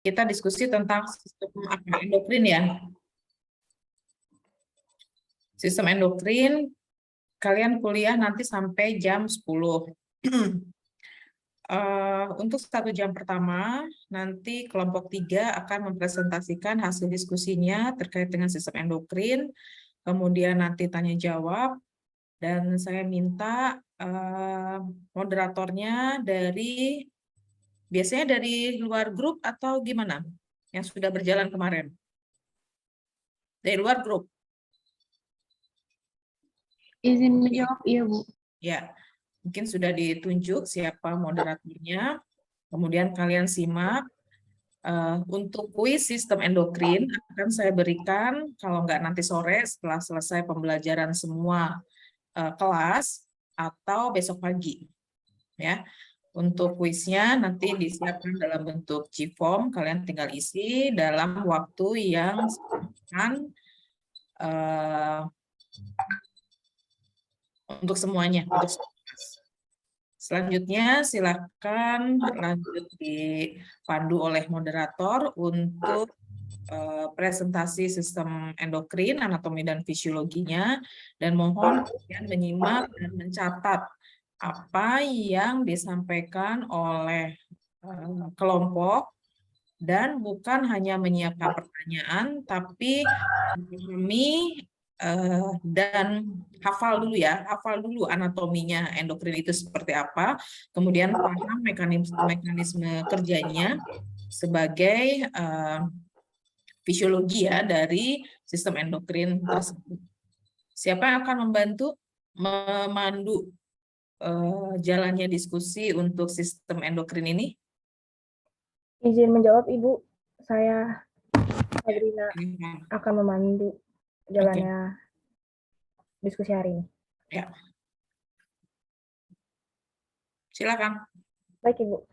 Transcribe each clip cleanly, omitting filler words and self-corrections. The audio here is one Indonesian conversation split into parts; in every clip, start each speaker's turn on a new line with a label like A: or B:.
A: kita diskusi tentang sistem endokrin ya. Sistem endokrin, kalian kuliah nanti sampai jam 10. Untuk 1 jam pertama, nanti kelompok 3 akan mempresentasikan hasil diskusinya terkait dengan sistem endokrin, kemudian nanti tanya jawab, dan saya minta moderatornya biasanya dari luar grup atau gimana? Yang sudah berjalan kemarin? Dari luar grup?
B: Izin menjawab, iya Bu.
A: Ya, mungkin sudah ditunjuk siapa moderatornya. Kemudian kalian simak. Untuk kuis sistem endokrin akan saya berikan kalau nggak nanti sore setelah selesai pembelajaran semua kelas atau besok pagi. Ya, untuk kuisnya nanti disiapkan dalam bentuk G-form, kalian tinggal isi dalam waktu yang akan untuk semuanya. Selanjutnya silakan lanjut dipandu oleh moderator untuk presentasi sistem endokrin, anatomi dan fisiologinya, dan mohon kalian menyimak dan mencatat apa yang disampaikan oleh kelompok, dan bukan hanya menyiapkan pertanyaan, tapi memahami dan hafal dulu ya, hafal dulu anatominya endokrin itu seperti apa, kemudian paham mekanisme kerjanya sebagai fisiologi ya dari sistem endokrin tersebut. Siapa yang akan membantu memandu jalannya diskusi untuk sistem endokrin ini?
B: Izin menjawab Ibu, saya Sabrina akan memandu jalannya diskusi hari ini.
A: Ya. Silakan.
B: Baik Ibu.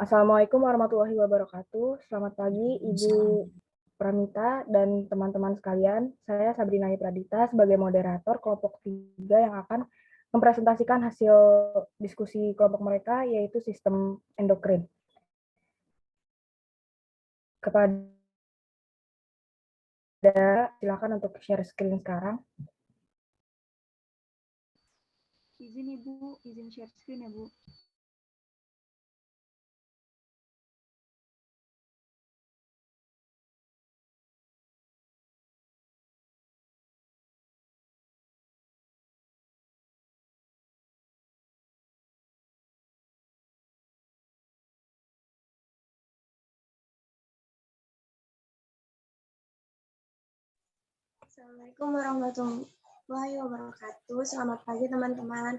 B: Assalamualaikum warahmatullahi wabarakatuh. Selamat pagi Ibu Pramita dan teman-teman sekalian. Saya Sabrina Pradita sebagai moderator kelompok 3 yang akan mempresentasikan hasil diskusi kelompok mereka, yaitu sistem endokrin. Kepada silakan untuk share screen sekarang.
C: Izin Ibu, izin share screen ya Bu. Assalamualaikum warahmatullahi wabarakatuh. Selamat pagi teman-teman.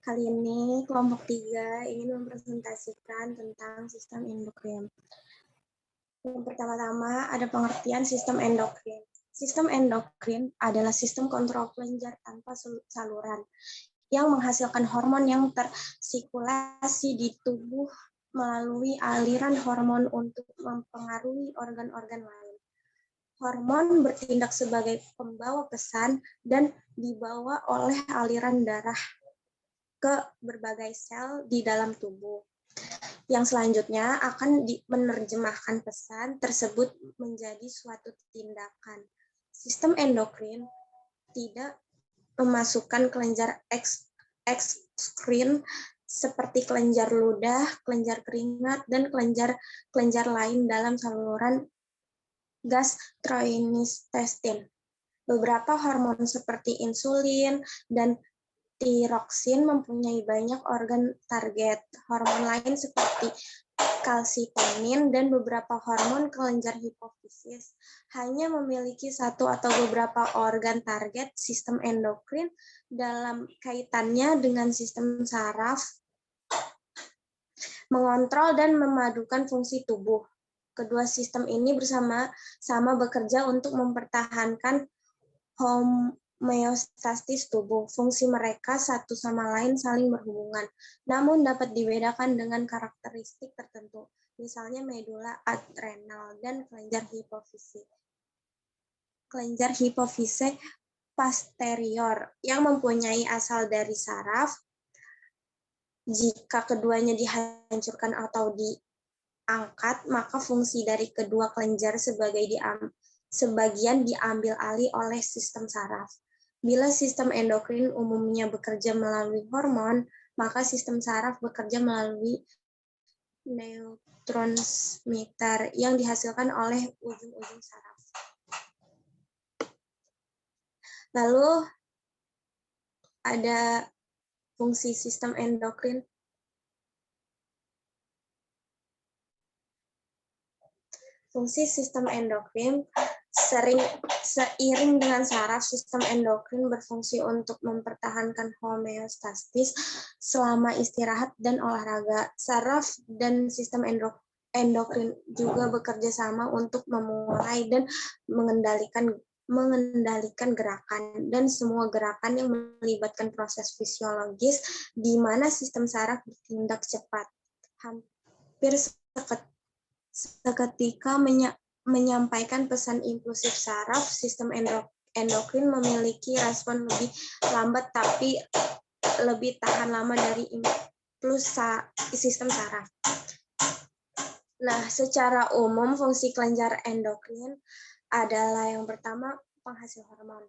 C: Kali ini kelompok 3 ingin mempresentasikan tentang sistem endokrin. Yang pertama-tama ada pengertian sistem endokrin. Sistem endokrin adalah sistem kontrol kelenjar tanpa saluran yang menghasilkan hormon yang tersirkulasi di tubuh melalui aliran hormon untuk mempengaruhi organ-organ lain. Hormon bertindak sebagai pembawa pesan dan dibawa oleh aliran darah ke berbagai sel di dalam tubuh. Yang selanjutnya akan menerjemahkan pesan tersebut menjadi suatu tindakan. Sistem endokrin tidak memasukkan kelenjar ekskrin seperti kelenjar ludah, kelenjar keringat, dan kelenjar lain dalam saluran gastrointestin. Beberapa hormon seperti insulin dan tiroksin mempunyai banyak organ target. Hormon lain seperti kalsitonin dan beberapa hormon kelenjar hipofisis hanya memiliki satu atau beberapa organ target sistem endokrin dalam kaitannya dengan sistem saraf, mengontrol dan memadukan fungsi tubuh. Kedua sistem ini bersama-sama bekerja untuk mempertahankan homeostasis tubuh. Fungsi mereka satu sama lain saling berhubungan, namun dapat dibedakan dengan karakteristik tertentu, misalnya medula adrenal dan kelenjar hipofise. Kelenjar hipofise posterior yang mempunyai asal dari saraf, jika keduanya dihancurkan atau angkat, maka fungsi dari kedua kelenjar sebagian diambil alih oleh sistem saraf. Bila sistem endokrin umumnya bekerja melalui hormon, maka sistem saraf bekerja melalui neurotransmitter yang dihasilkan oleh ujung-ujung saraf. Lalu ada fungsi sistem endokrin. Fungsi sistem endokrin seiring dengan saraf, sistem endokrin berfungsi untuk mempertahankan homeostasis selama istirahat dan olahraga. Saraf dan sistem endokrin juga bekerja sama untuk memulai dan mengendalikan gerakan dan semua gerakan yang melibatkan proses fisiologis di mana sistem saraf bertindak cepat. Hampir seketika menyampaikan pesan impulsif saraf, sistem endokrin memiliki respon lebih lambat tapi lebih tahan lama dari impuls sistem saraf. Nah, secara umum fungsi kelenjar endokrin adalah yang pertama penghasil hormon.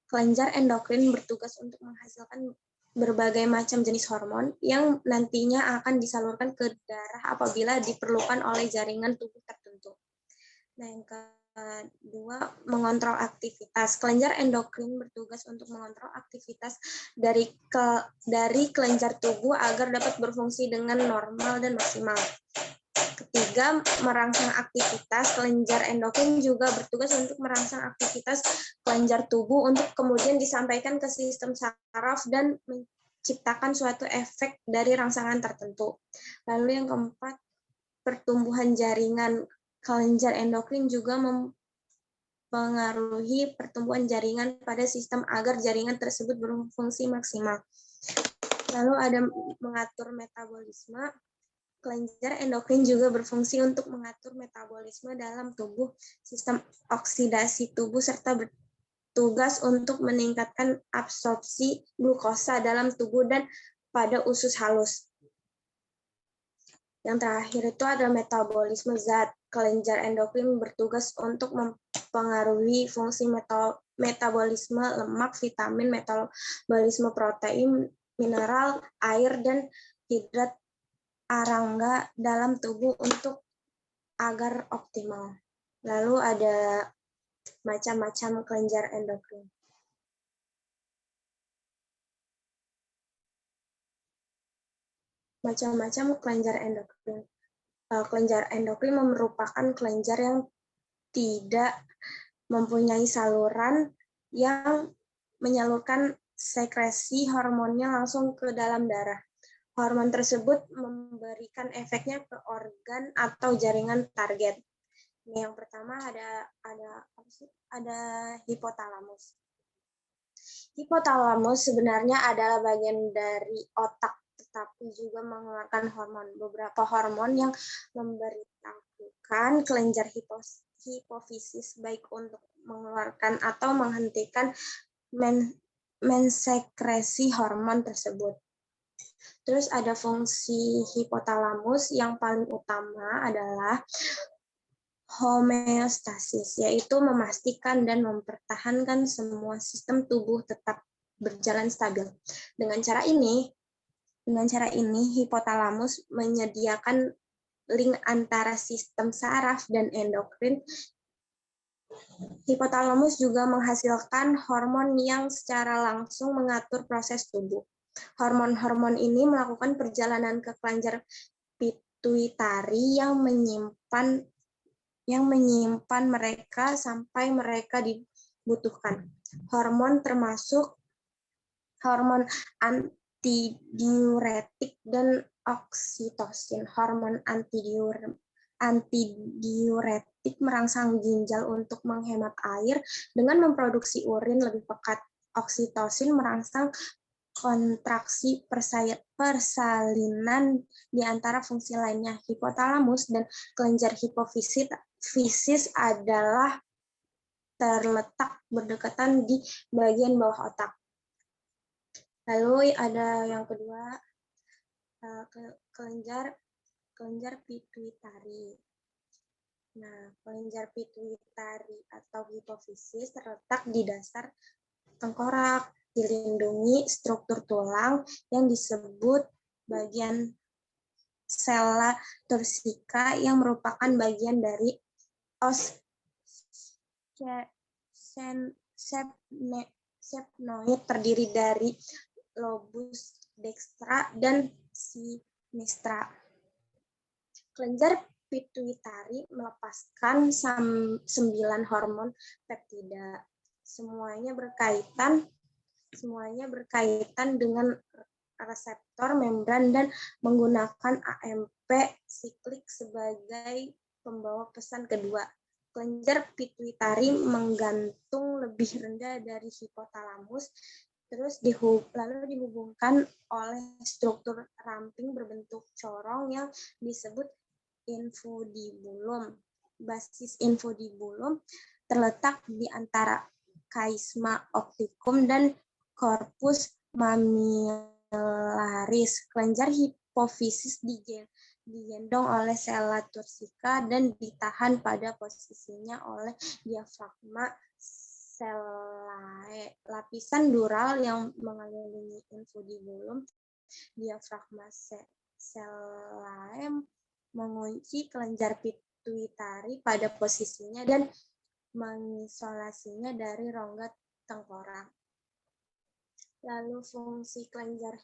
C: Kelenjar endokrin bertugas untuk menghasilkan berbagai macam jenis hormon yang nantinya akan disalurkan ke darah apabila diperlukan oleh jaringan tubuh tertentu. Nah, yang kedua, mengontrol aktivitas. Kelenjar endokrin bertugas untuk mengontrol aktivitas dari kelenjar tubuh agar dapat berfungsi dengan normal dan maksimal. Ketiga, merangsang aktivitas. Kelenjar endokrin juga bertugas untuk merangsang aktivitas kelenjar tubuh untuk kemudian disampaikan ke sistem saraf dan menciptakan suatu efek dari rangsangan tertentu. Lalu yang keempat, pertumbuhan jaringan. Kelenjar endokrin juga mempengaruhi pertumbuhan jaringan pada sistem agar jaringan tersebut berfungsi maksimal. Lalu ada mengatur metabolisme. Kelenjar endokrin juga berfungsi untuk mengatur metabolisme dalam tubuh, sistem oksidasi tubuh, serta bertugas untuk meningkatkan absorpsi glukosa dalam tubuh dan pada usus halus. Yang terakhir itu ada metabolisme zat. Kelenjar endokrin bertugas untuk mempengaruhi fungsi metabolisme lemak, vitamin, metabolisme protein, mineral, air, dan hidrat arangga dalam tubuh untuk agar optimal. Lalu ada macam-macam kelenjar endokrin. Macam-macam kelenjar endokrin. Kelenjar endokrin merupakan kelenjar yang tidak mempunyai saluran yang menyalurkan sekresi hormonnya langsung ke dalam darah. Hormon tersebut memberikan efeknya ke organ atau jaringan target. Yang pertama ada hipotalamus. Hipotalamus sebenarnya adalah bagian dari otak, tetapi juga mengeluarkan hormon. Beberapa hormon yang memberitahukan kelenjar hipofisis baik untuk mengeluarkan atau menghentikan mensekresi hormon tersebut. Terus ada fungsi hipotalamus yang paling utama adalah homeostasis, yaitu memastikan dan mempertahankan semua sistem tubuh tetap berjalan stabil. Dengan cara ini hipotalamus menyediakan link antara sistem saraf dan endokrin. Hipotalamus juga menghasilkan hormon yang secara langsung mengatur proses tubuh. Hormon-hormon ini melakukan perjalanan ke kelenjar pituitari yang menyimpan mereka sampai mereka dibutuhkan. Hormon termasuk hormon antidiuretik dan oksitosin. Hormon antidiuretik merangsang ginjal untuk menghemat air dengan memproduksi urin lebih pekat. Oksitosin merangsang kontraksi persalinan di antara fungsi lainnya. Hipotalamus dan kelenjar hipofisis adalah terletak berdekatan di bagian bawah otak. Lalu ada yang kedua, kelenjar kelenjar pituitari. Nah, kelenjar pituitari atau hipofisis terletak di dasar tengkorak, dilindungi struktur tulang yang disebut bagian sella tursika yang merupakan bagian dari os sepnoid, terdiri dari lobus dextra dan sinistra. Kelenjar pituitari melepaskan 9 hormon peptida. Semuanya berkaitan dengan reseptor membran dan menggunakan AMP siklik sebagai pembawa pesan kedua. Kelenjar pituitari menggantung lebih rendah dari hipotalamus, lalu dihubungkan oleh struktur ramping berbentuk corong yang disebut infundibulum. Basis infundibulum terletak di antara kaisma optikum dan corpus mammillaris. Kelenjar hipofisis digendong oleh sella tursika dan ditahan pada posisinya oleh diafragma sellae. Lapisan dural yang mengelilingi infundibulum diafragma sellae mengunci kelenjar pituitari pada posisinya dan mengisolasinya dari rongga tengkorak. Lalu fungsi kelenjar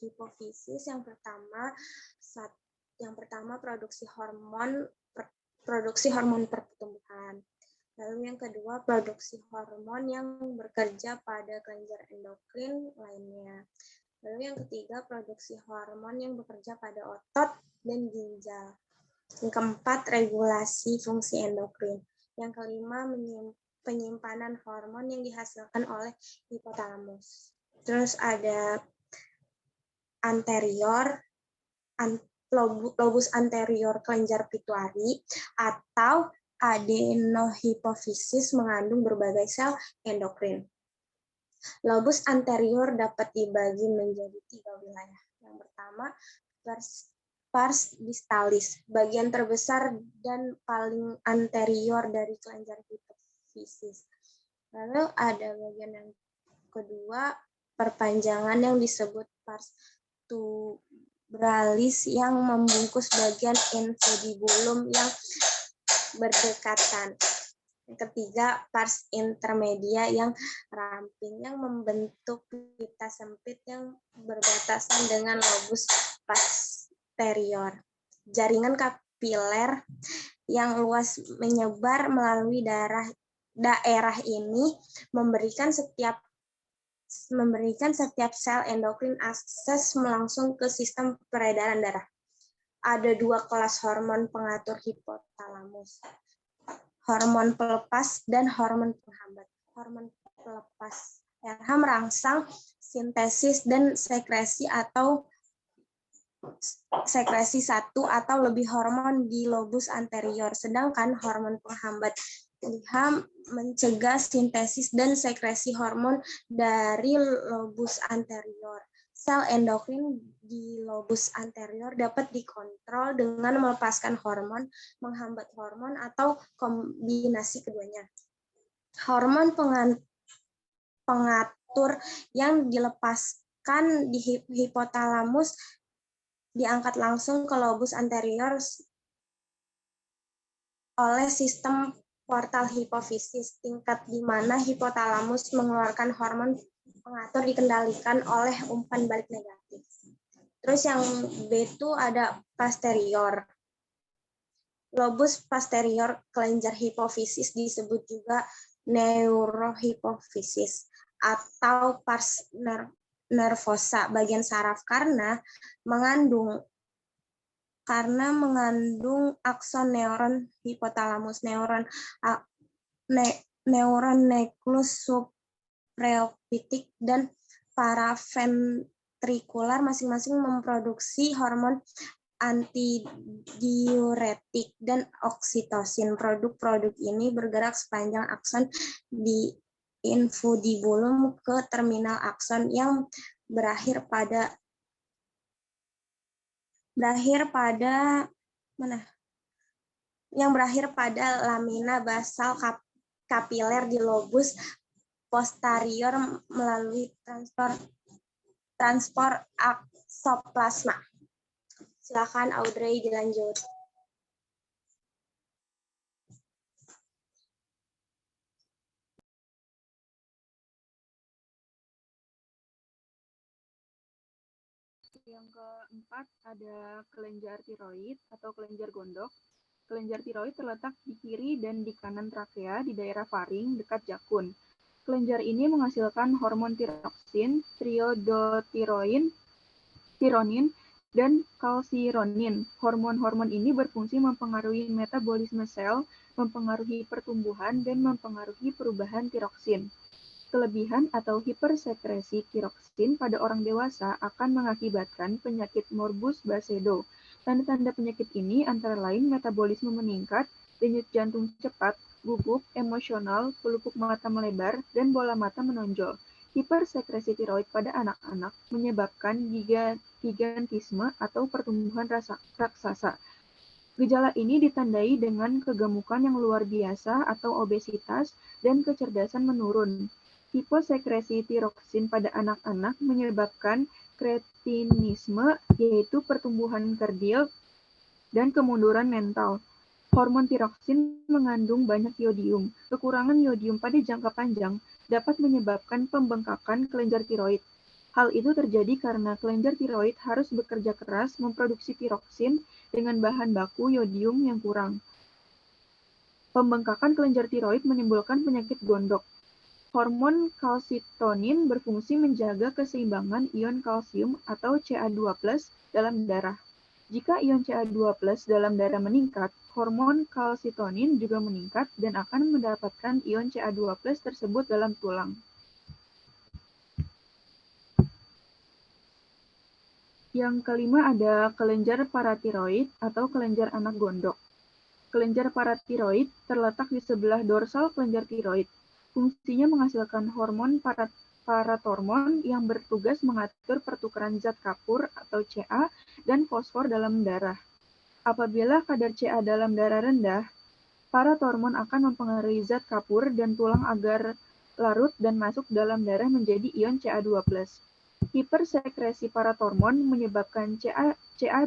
C: hipofisis yang pertama produksi hormon pertumbuhan. Lalu yang kedua, produksi hormon yang bekerja pada kelenjar endokrin lainnya. Lalu yang ketiga, produksi hormon yang bekerja pada otot dan ginjal. Yang keempat, regulasi fungsi endokrin. Yang kelima, penyimpanan hormon yang dihasilkan oleh hipotalamus. Terus ada lobus anterior kelenjar pituitari atau adenohipofisis mengandung berbagai sel endokrin. Lobus anterior dapat dibagi menjadi 3 wilayah. Yang pertama, pars distalis, bagian terbesar dan paling anterior dari kelenjar hipofisis. Lalu ada bagian yang kedua, perpanjangan yang disebut pars tubralis yang membungkus bagian infundibulum yang berdekatan. Yang ketiga, pars intermedia yang ramping yang membentuk pita sempit yang berbatasan dengan lobus posterior. Jaringan kapiler yang luas menyebar melalui daerah ini memberikan setiap sel endokrin akses langsung ke sistem peredaran darah. Ada 2 kelas hormon pengatur hipotalamus, hormon pelepas dan hormon penghambat. Hormon pelepas RH merangsang sintesis dan sekresi satu atau lebih hormon di lobus anterior, sedangkan hormon penghambat LH mencegah sintesis dan sekresi hormon dari lobus anterior. Sel endokrin di lobus anterior dapat dikontrol dengan melepaskan hormon, menghambat hormon, atau kombinasi keduanya. Hormon pengatur yang dilepaskan di hipotalamus diangkat langsung ke lobus anterior oleh sistem portal hipofisis, tingkat di mana hipotalamus mengeluarkan hormon pengatur dikendalikan oleh umpan balik negatif. Terus yang B itu ada posterior. Lobus posterior kelenjar hipofisis disebut juga neurohipofisis atau pars nervosa bagian saraf karena mengandung akson neuron hipotalamus, neuron nucleus supraoptic dan paraventrikular masing-masing memproduksi hormon antidiuretik dan oksitosin. Produk-produk ini bergerak sepanjang akson di infundibulum ke terminal akson yang berakhir pada berakhir pada lamina basal kapiler di lobus posterior melalui transport aksoplasma. Silakan Audrey dilanjut.
D: Yang keempat ada kelenjar tiroid atau kelenjar gondok. Kelenjar tiroid terletak di kiri dan di kanan trakea di daerah faring dekat jakun. Kelenjar ini menghasilkan hormon tiroksin, triodotironin, dan kalsironin. Hormon-hormon ini berfungsi mempengaruhi metabolisme sel, mempengaruhi pertumbuhan, dan mempengaruhi perubahan tiroksin. Kelebihan atau hipersekresi tiroksin pada orang dewasa akan mengakibatkan penyakit morbus Basedow. Tanda-tanda penyakit ini antara lain metabolisme meningkat, denyut jantung cepat, gugup, emosional, pelupuk mata melebar, dan bola mata menonjol. Hipersekresi tiroid pada anak-anak menyebabkan gigantisme atau pertumbuhan raksasa. Gejala ini ditandai dengan kegemukan yang luar biasa atau obesitas dan kecerdasan menurun. Hiposekresi tiroksin pada anak-anak menyebabkan kretinisme, yaitu pertumbuhan kerdil dan kemunduran mental. Hormon tiroksin mengandung banyak yodium. Kekurangan yodium pada jangka panjang dapat menyebabkan pembengkakan kelenjar tiroid. Hal itu terjadi karena kelenjar tiroid harus bekerja keras memproduksi tiroksin dengan bahan baku yodium yang kurang. Pembengkakan kelenjar tiroid menimbulkan penyakit gondok. Hormon kalsitonin berfungsi menjaga keseimbangan ion kalsium atau Ca2+ dalam darah. Jika ion Ca2+ dalam darah meningkat, hormon kalsitonin juga meningkat dan akan mendapatkan ion Ca2+ tersebut dalam tulang. Yang kelima ada kelenjar paratiroid atau kelenjar anak gondok. Kelenjar paratiroid terletak di sebelah dorsal kelenjar tiroid. Fungsinya menghasilkan hormon paratormon yang bertugas mengatur pertukaran zat kapur atau Ca dan fosfor dalam darah. Apabila kadar Ca dalam darah rendah, paratormon akan mempengaruhi zat kapur dan tulang agar larut dan masuk dalam darah menjadi ion Ca2+. Hipersekresi paratormon menyebabkan Ca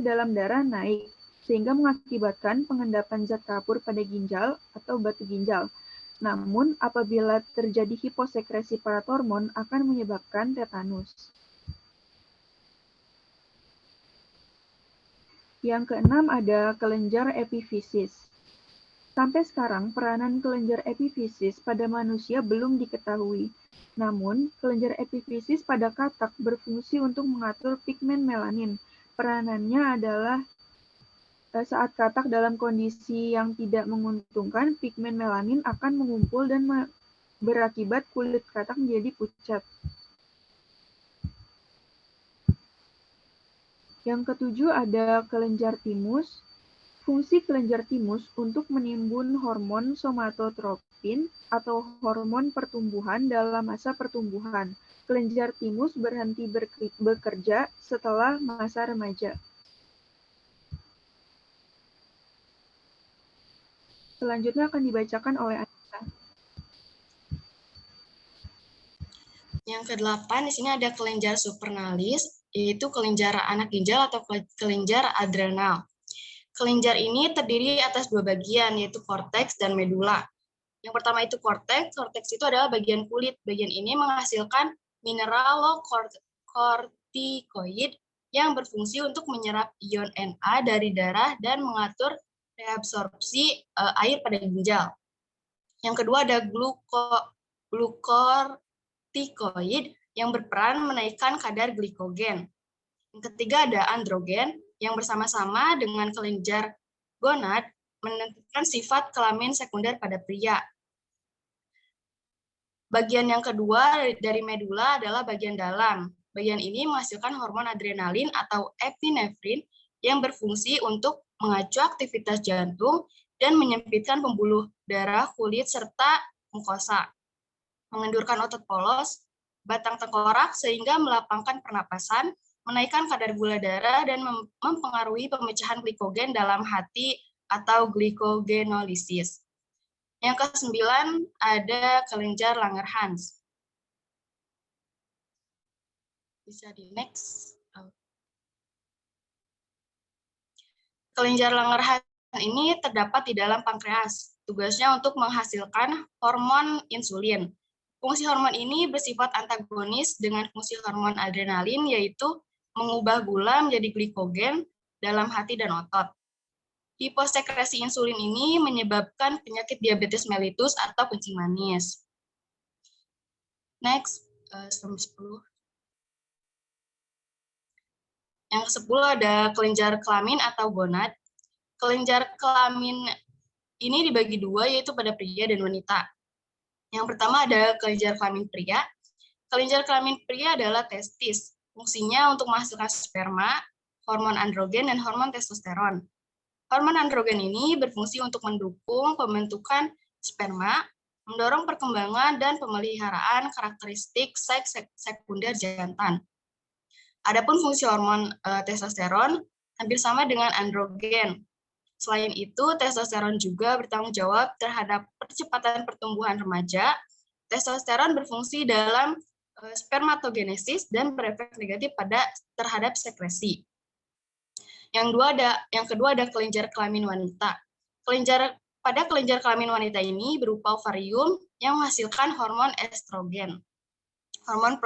D: dalam darah naik, sehingga mengakibatkan pengendapan zat kapur pada ginjal atau batu ginjal. Namun, apabila terjadi hiposekresi paratormon akan menyebabkan tetanus. Yang keenam ada kelenjar epifisis. Sampai sekarang, peranan kelenjar epifisis pada manusia belum diketahui. Namun, kelenjar epifisis pada katak berfungsi untuk mengatur pigmen melanin. Peranannya adalah saat katak dalam kondisi yang tidak menguntungkan, pigmen melanin akan mengumpul dan berakibat kulit katak menjadi pucat. Yang ketujuh ada kelenjar timus. Fungsi kelenjar timus untuk menimbun hormon somatotropin atau hormon pertumbuhan dalam masa pertumbuhan. Kelenjar timus berhenti bekerja setelah masa remaja. Selanjutnya akan dibacakan oleh Anissa.
E: Yang ke-8 di sini ada kelenjar supranalis, yaitu kelenjar anak ginjal atau kelenjar adrenal. Kelenjar ini terdiri atas dua bagian, yaitu korteks dan medula. Yang pertama itu korteks. Korteks itu adalah bagian kulit. Bagian ini menghasilkan mineralokortikoid yang berfungsi untuk menyerap ion Na dari darah dan mengatur reabsorpsi air pada ginjal. Yang kedua ada glukortikoid yang berperan menaikkan kadar glikogen. Yang ketiga ada androgen yang bersama-sama dengan kelenjar gonad menentukan sifat kelamin sekunder pada pria. Bagian yang kedua dari medula adalah bagian dalam. Bagian ini menghasilkan hormon adrenalin atau epinefrin yang berfungsi untuk mengacu aktivitas jantung dan menyempitkan pembuluh darah, kulit, serta mukosa. Mengendurkan otot polos, batang tengkorak sehingga melapangkan pernapasan, menaikkan kadar gula darah, dan mempengaruhi pemecahan glikogen dalam hati atau glikogenolisis. Yang ke-9 ada kelenjar Langerhans. Bisa di next. Kelenjar Langerhans ini terdapat di dalam pankreas. Tugasnya untuk menghasilkan hormon insulin. Fungsi hormon ini bersifat antagonis dengan fungsi hormon adrenalin, yaitu mengubah gula menjadi glikogen dalam hati dan otot. Hiposekresi insulin ini menyebabkan penyakit diabetes mellitus atau kencing manis. Next, 10. Yang ke-10 ada kelenjar kelamin atau gonad. Kelenjar kelamin ini dibagi dua, yaitu pada pria dan wanita. Yang pertama ada kelenjar kelamin pria. Kelenjar kelamin pria adalah testis. Fungsinya untuk menghasilkan sperma, hormon androgen, dan hormon testosteron. Hormon androgen ini berfungsi untuk mendukung pembentukan sperma, mendorong perkembangan dan pemeliharaan karakteristik seks sekunder jantan. Adapun fungsi hormon testosteron hampir sama dengan androgen. Selain itu, testosteron juga bertanggung jawab terhadap percepatan pertumbuhan remaja. Testosteron berfungsi dalam spermatogenesis dan berefek negatif terhadap sekresi. Yang kedua ada kelenjar kelamin wanita. Pada kelenjar kelamin wanita ini berupa ovarium yang menghasilkan hormon estrogen, hormon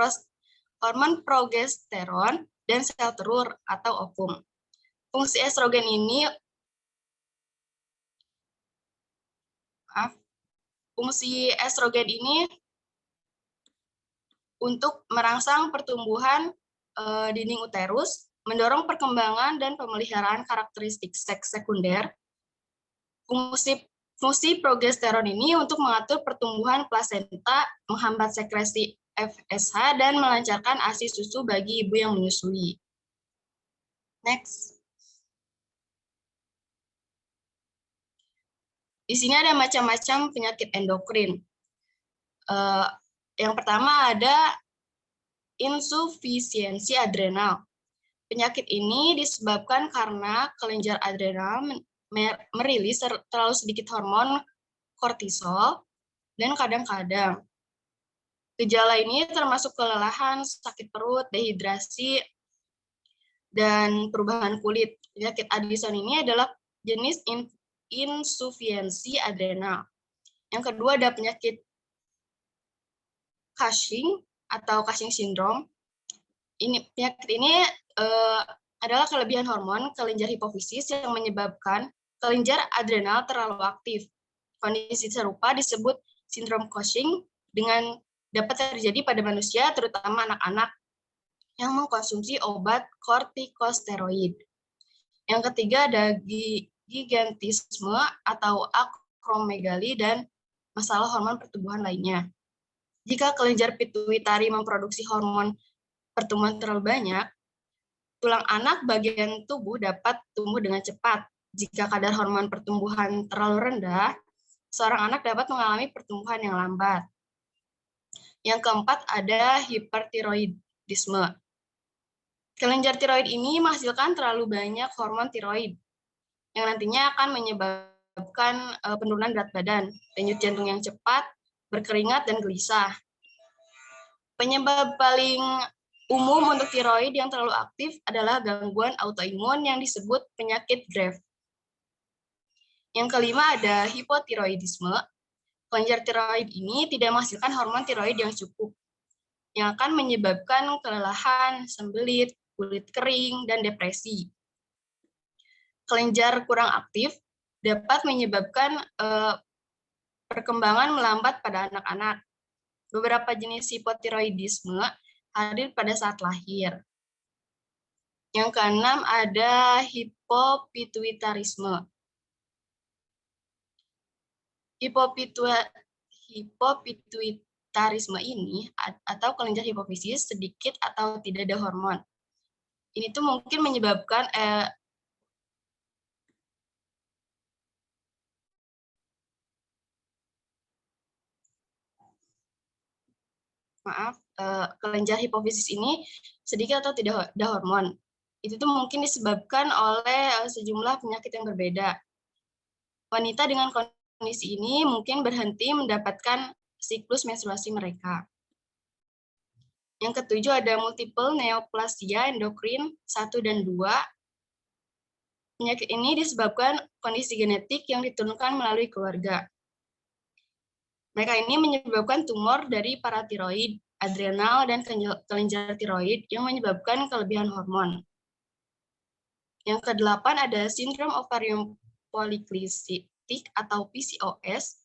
E: progesteron, dan sel telur atau ovum. Fungsi estrogen ini untuk merangsang pertumbuhan dinding uterus, mendorong perkembangan dan pemeliharaan karakteristik seks sekunder. Fungsi progesteron ini untuk mengatur pertumbuhan plasenta, menghambat sekresi FSH, dan melancarkan ASI susu bagi ibu yang menyusui. Next. Di sini ada macam-macam penyakit endokrin. Yang pertama ada insufisiensi adrenal. Penyakit ini disebabkan karena kelenjar adrenal merilis terlalu sedikit hormon kortisol, dan kadang-kadang gejala ini termasuk kelelahan, sakit perut, dehidrasi, dan perubahan kulit. Penyakit Addison ini adalah jenis insufiensi adrenal. Yang kedua ada penyakit Cushing atau Cushing syndrome. Penyakit ini adalah kelebihan hormon kelenjar hipofisis yang menyebabkan kelenjar adrenal terlalu aktif. Kondisi serupa disebut sindrom Cushing dengan dapat terjadi pada manusia, terutama anak-anak yang mengkonsumsi obat kortikosteroid. Yang ketiga ada gigantisme atau akromegali dan masalah hormon pertumbuhan lainnya. Jika kelenjar pituitari memproduksi hormon pertumbuhan terlalu banyak, tulang anak bagian tubuh dapat tumbuh dengan cepat. Jika kadar hormon pertumbuhan terlalu rendah, seorang anak dapat mengalami pertumbuhan yang lambat. Yang keempat ada hipertiroidisme. Kelenjar tiroid ini menghasilkan terlalu banyak hormon tiroid, yang nantinya akan menyebabkan penurunan berat badan, denyut jantung yang cepat, berkeringat, dan gelisah. Penyebab paling umum untuk tiroid yang terlalu aktif adalah gangguan autoimun yang disebut penyakit Graves. Yang kelima ada hipotiroidisme. Kelenjar tiroid ini tidak menghasilkan hormon tiroid yang cukup, yang akan menyebabkan kelelahan, sembelit, kulit kering, dan depresi. Kelenjar kurang aktif dapat menyebabkan perkembangan melambat pada anak-anak. Beberapa jenis hipotiroidisme hadir pada saat lahir. Yang keenam ada hipopituitarisme. Hipopituitarisme ini atau kelenjar hipofisis sedikit atau tidak ada hormon. Ini tuh mungkin menyebabkan kelenjar hipofisis ini sedikit atau tidak ada hormon. Itu tuh mungkin disebabkan oleh sejumlah penyakit yang berbeda. Wanita dengan kondisi ini mungkin berhenti mendapatkan siklus menstruasi mereka. Yang ketujuh ada multiple neoplasia endokrin 1 dan 2. Penyakit ini disebabkan kondisi genetik yang diturunkan melalui keluarga. Mereka ini menyebabkan tumor dari paratiroid, adrenal, dan kelenjar tiroid yang menyebabkan kelebihan hormon. Yang ke-8 ada sindrom ovarium polycystic atau PCOS.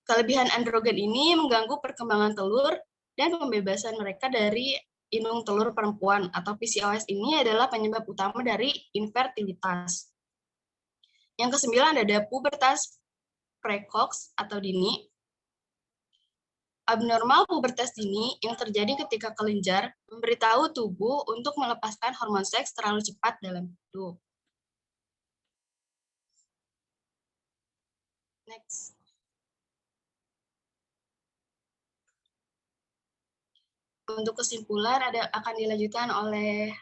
E: Kelebihan androgen ini mengganggu perkembangan telur dan pembebasan mereka dari indung telur perempuan atau PCOS ini adalah penyebab utama dari infertilitas. Yang ke-9 ada pubertas precox atau dini. Abnormal pubertas dini yang terjadi ketika kelenjar memberitahu tubuh untuk melepaskan hormon seks terlalu cepat dalam hidup. Next. Untuk kesimpulan akan dilanjutkan oleh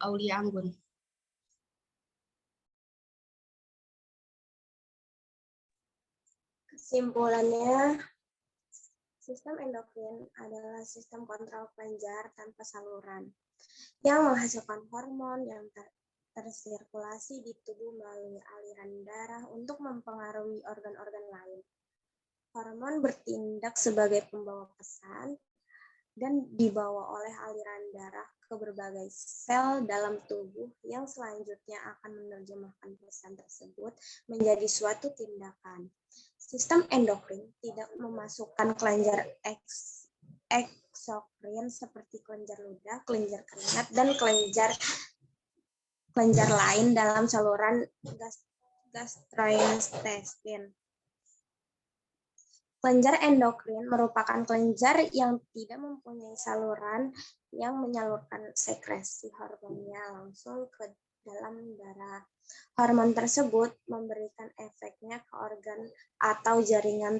E: Aulia Anggun.
C: Kesimpulannya, sistem endokrin adalah sistem kontrol kelenjar tanpa saluran yang menghasilkan hormon yang tersirkulasi di tubuh melalui aliran darah untuk mempengaruhi organ-organ lain. Hormon bertindak sebagai pembawa pesan dan dibawa oleh aliran darah ke berbagai sel dalam tubuh yang selanjutnya akan menerjemahkan pesan tersebut menjadi suatu tindakan. Sistem endokrin tidak memasukkan kelenjar eksokrin seperti kelenjar ludah, kelenjar keringat, dan kelenjar lain dalam saluran gastrointestin. Kelenjar endokrin merupakan kelenjar yang tidak mempunyai saluran yang menyalurkan sekresi hormonnya langsung ke dalam darah. Hormon tersebut memberikan efeknya ke organ atau jaringan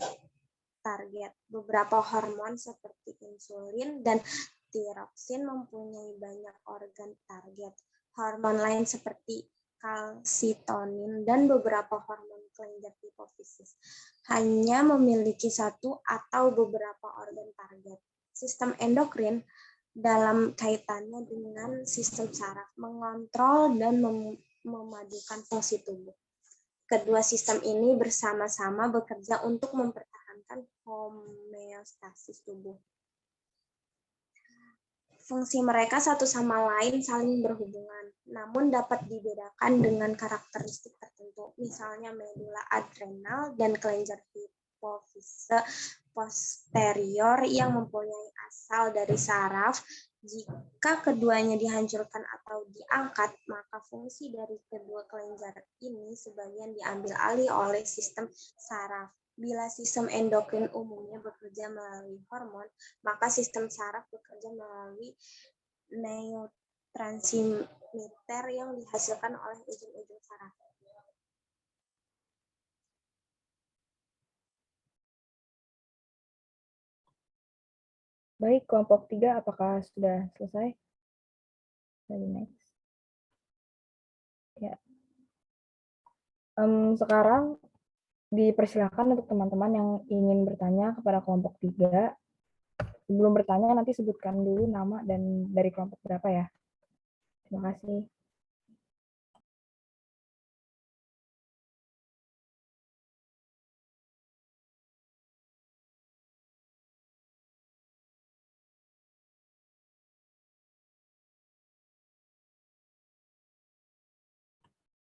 C: target. Beberapa hormon seperti insulin dan tiroksin mempunyai banyak organ target. Hormon lain seperti kalsitonin dan beberapa hormon kelenjar hipofisis hanya memiliki satu atau beberapa organ target. Sistem endokrin dalam kaitannya dengan sistem saraf mengontrol dan memadukan fungsi tubuh. Kedua sistem ini bersama-sama bekerja untuk mempertahankan homeostasis tubuh. Fungsi mereka satu sama lain saling berhubungan, namun dapat dibedakan dengan karakteristik tertentu, misalnya medula adrenal dan kelenjar hipofise posterior yang mempunyai asal dari saraf. Jika keduanya dihancurkan atau diangkat, maka fungsi dari kedua kelenjar ini sebagian diambil alih oleh sistem saraf. Bila sistem endokrin umumnya bekerja melalui hormon, maka sistem saraf bekerja melalui neurotransmitter yang dihasilkan oleh ujung-ujung saraf.
B: Baik, kelompok 3 apakah sudah selesai? Next. Ya. Sekarang dipersilakan untuk teman-teman yang ingin bertanya kepada kelompok 3. Sebelum bertanya, nanti sebutkan dulu nama dan dari kelompok berapa ya. Terima kasih.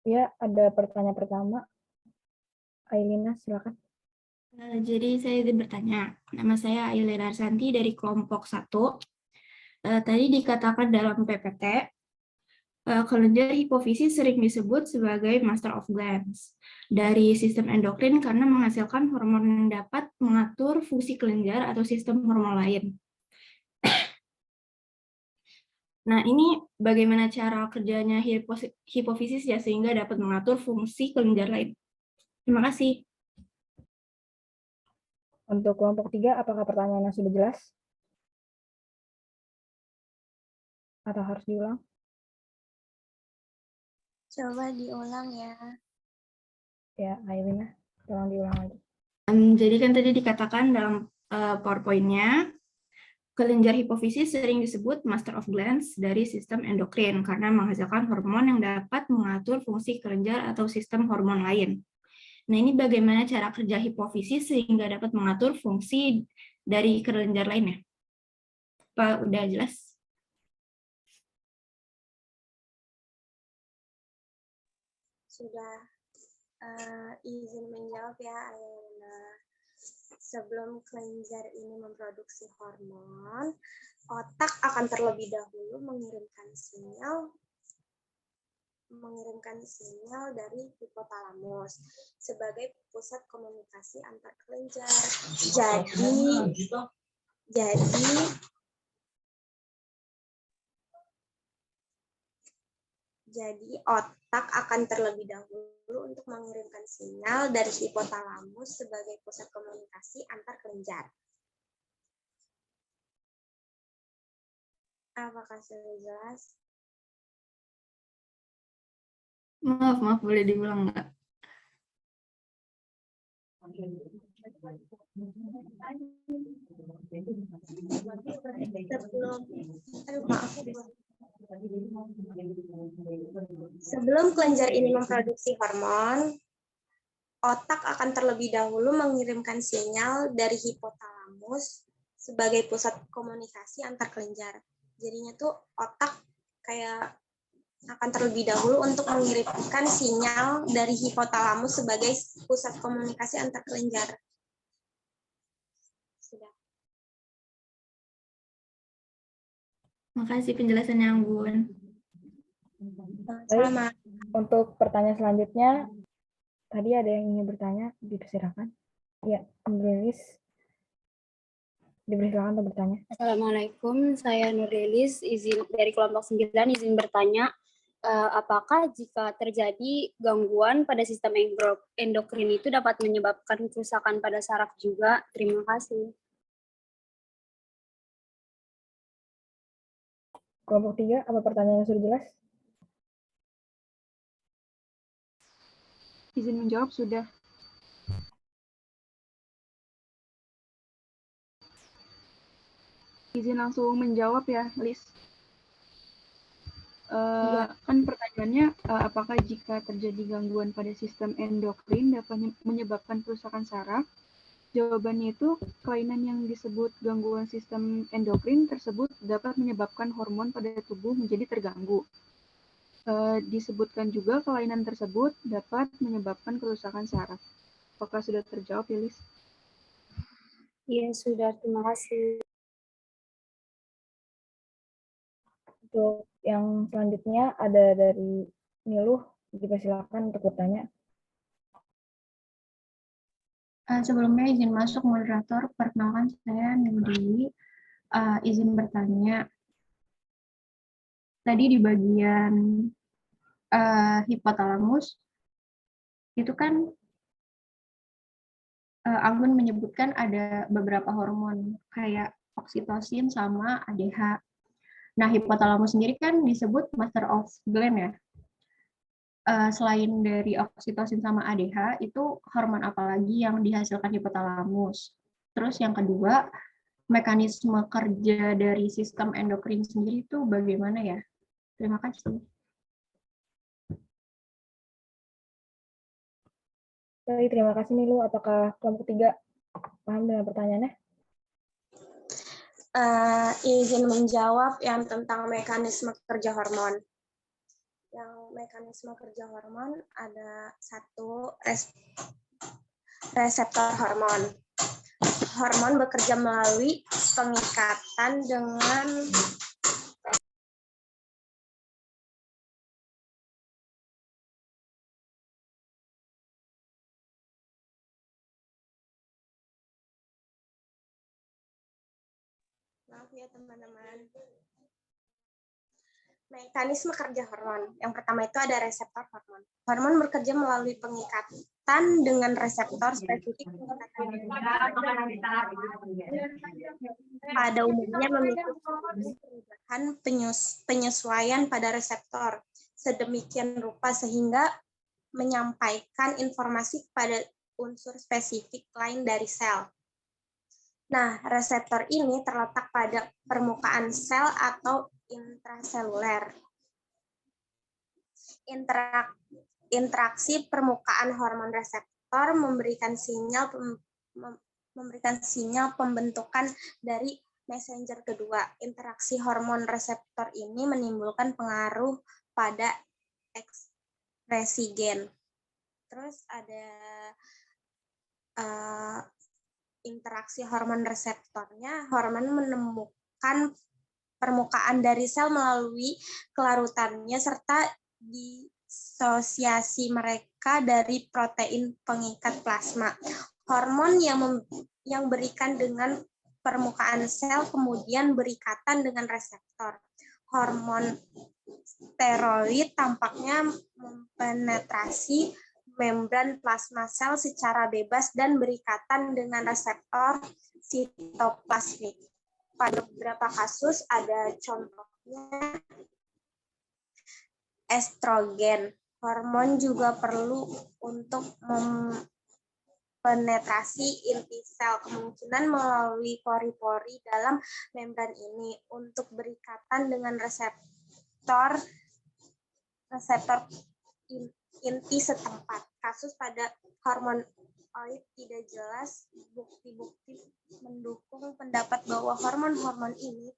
B: Ya, ada pertanyaan pertama. Ailina, silakan.
F: Jadi saya ingin bertanya, nama saya Ailina Arsanti dari kelompok 1. Tadi dikatakan dalam PPT, kelenjar hipofisis sering disebut sebagai master of glands dari sistem endokrin karena menghasilkan hormon yang dapat mengatur fungsi kelenjar atau sistem hormon lain. Nah, ini bagaimana cara kerjanya hipofisis ya sehingga dapat mengatur fungsi kelenjar lain. Terima kasih.
B: Untuk kelompok 3, apakah pertanyaannya sudah jelas? Atau harus diulang?
C: Coba diulang ya.
B: Ya, Ailina, tolong diulang lagi.
F: Jadi kan tadi dikatakan dalam PowerPoint-nya, kelenjar hipofisis sering disebut master of glands dari sistem endokrin karena menghasilkan hormon yang dapat mengatur fungsi kelenjar atau sistem hormon lain. Nah, ini bagaimana cara kerja hipofisis sehingga dapat mengatur fungsi dari kelenjar lainnya? Pak, udah jelas?
C: Sudah. Izin menjawab ya, Ayana. Sebelum kelenjar ini memproduksi hormon, otak akan terlebih dahulu mengirimkan sinyal dari hipotalamus sebagai pusat komunikasi antar kelenjar. Jadi otak akan terlebih dahulu untuk mengirimkan sinyal dari hipotalamus sebagai pusat komunikasi antar kelenjar. Apakah sudah jelas?
F: Maaf, boleh diulang nggak?
C: Sebelum kelenjar ini memproduksi hormon, otak akan terlebih dahulu mengirimkan sinyal dari hipotalamus sebagai pusat komunikasi antar kelenjar. Jadinya tuh otak kayak akan terlebih dahulu untuk mengirimkan sinyal dari hipotalamus sebagai pusat komunikasi antar kelenjar. Sudah.
F: Makasih penjelasannya, Anggun.
C: Sama.
B: Untuk pertanyaan selanjutnya, tadi ada yang ingin bertanya, dipersilakan. Ya, Nurlilis, dipersilakan untuk bertanya.
G: Assalamualaikum, saya Nurlilis, izin dari kelompok 9, izin bertanya, apakah jika terjadi gangguan pada sistem endokrin itu dapat menyebabkan kerusakan pada saraf juga? Terima kasih.
B: Kelompok 3, apa pertanyaannya sudah jelas?
D: Izin menjawab sudah. Izin langsung menjawab ya, Liz. Kan pertanyaannya, apakah jika terjadi gangguan pada sistem endokrin dapat menyebabkan kerusakan saraf? Jawabannya itu, kelainan yang disebut gangguan sistem endokrin tersebut dapat menyebabkan hormon pada tubuh menjadi terganggu. Disebutkan juga kelainan tersebut dapat menyebabkan kerusakan saraf. Apakah sudah terjawab, Liz?
G: Iya, sudah. Terima kasih.
B: Untuk yang selanjutnya ada dari Niluh, dipersilakan untuk bertanya.
H: Sebelumnya izin masuk moderator, perkenalkan saya Nindi, izin bertanya. Tadi di bagian hipotalamus, itu kan Anggun menyebutkan ada beberapa hormon, kayak oksitosin sama ADH. Nah, hipotalamus sendiri kan disebut master of gland ya. Selain dari oksitosin sama ADH, itu hormon apa lagi yang dihasilkan hipotalamus? Terus yang kedua, mekanisme kerja dari sistem endokrin sendiri itu bagaimana ya? Terima kasih.
B: Baik, terima kasih Niluh. Apakah kelompok 3 paham dengan pertanyaannya?
C: Izin menjawab yang tentang mekanisme kerja hormon. Yang mekanisme kerja hormon ada satu reseptor hormon. Hormon bekerja melalui pengikatan dengan maaf ya teman-teman. Mekanisme kerja hormon. Yang pertama itu ada reseptor hormon. Hormon bekerja melalui pengikatan dengan reseptor spesifik pada umumnya memiliki perubahan penyesuaian pada reseptor sedemikian rupa sehingga menyampaikan informasi pada unsur spesifik lain dari sel. Nah, reseptor ini terletak pada permukaan sel atau intraseluler. Interaksi permukaan hormon reseptor memberikan sinyal pembentukan dari messenger kedua. Interaksi hormon reseptor ini menimbulkan pengaruh pada ekspresi gen. Terus ada interaksi hormon reseptornya. Hormon menemukan permukaan dari sel melalui kelarutannya serta disosiasi mereka dari protein pengikat plasma. Hormon yang berikan dengan permukaan sel kemudian berikatan dengan reseptor. Hormon steroid tampaknya mempenetrasi membran plasma sel secara bebas dan berikatan dengan reseptor sitoplasmik. Pada beberapa kasus ada contohnya estrogen. Hormon juga perlu untuk mempenetrasi inti sel, kemungkinan melalui pori-pori dalam membran ini untuk berikatan dengan reseptor inti setempat. Kasus pada hormon tidak jelas, bukti-bukti mendukung pendapat bahwa hormon-hormon ini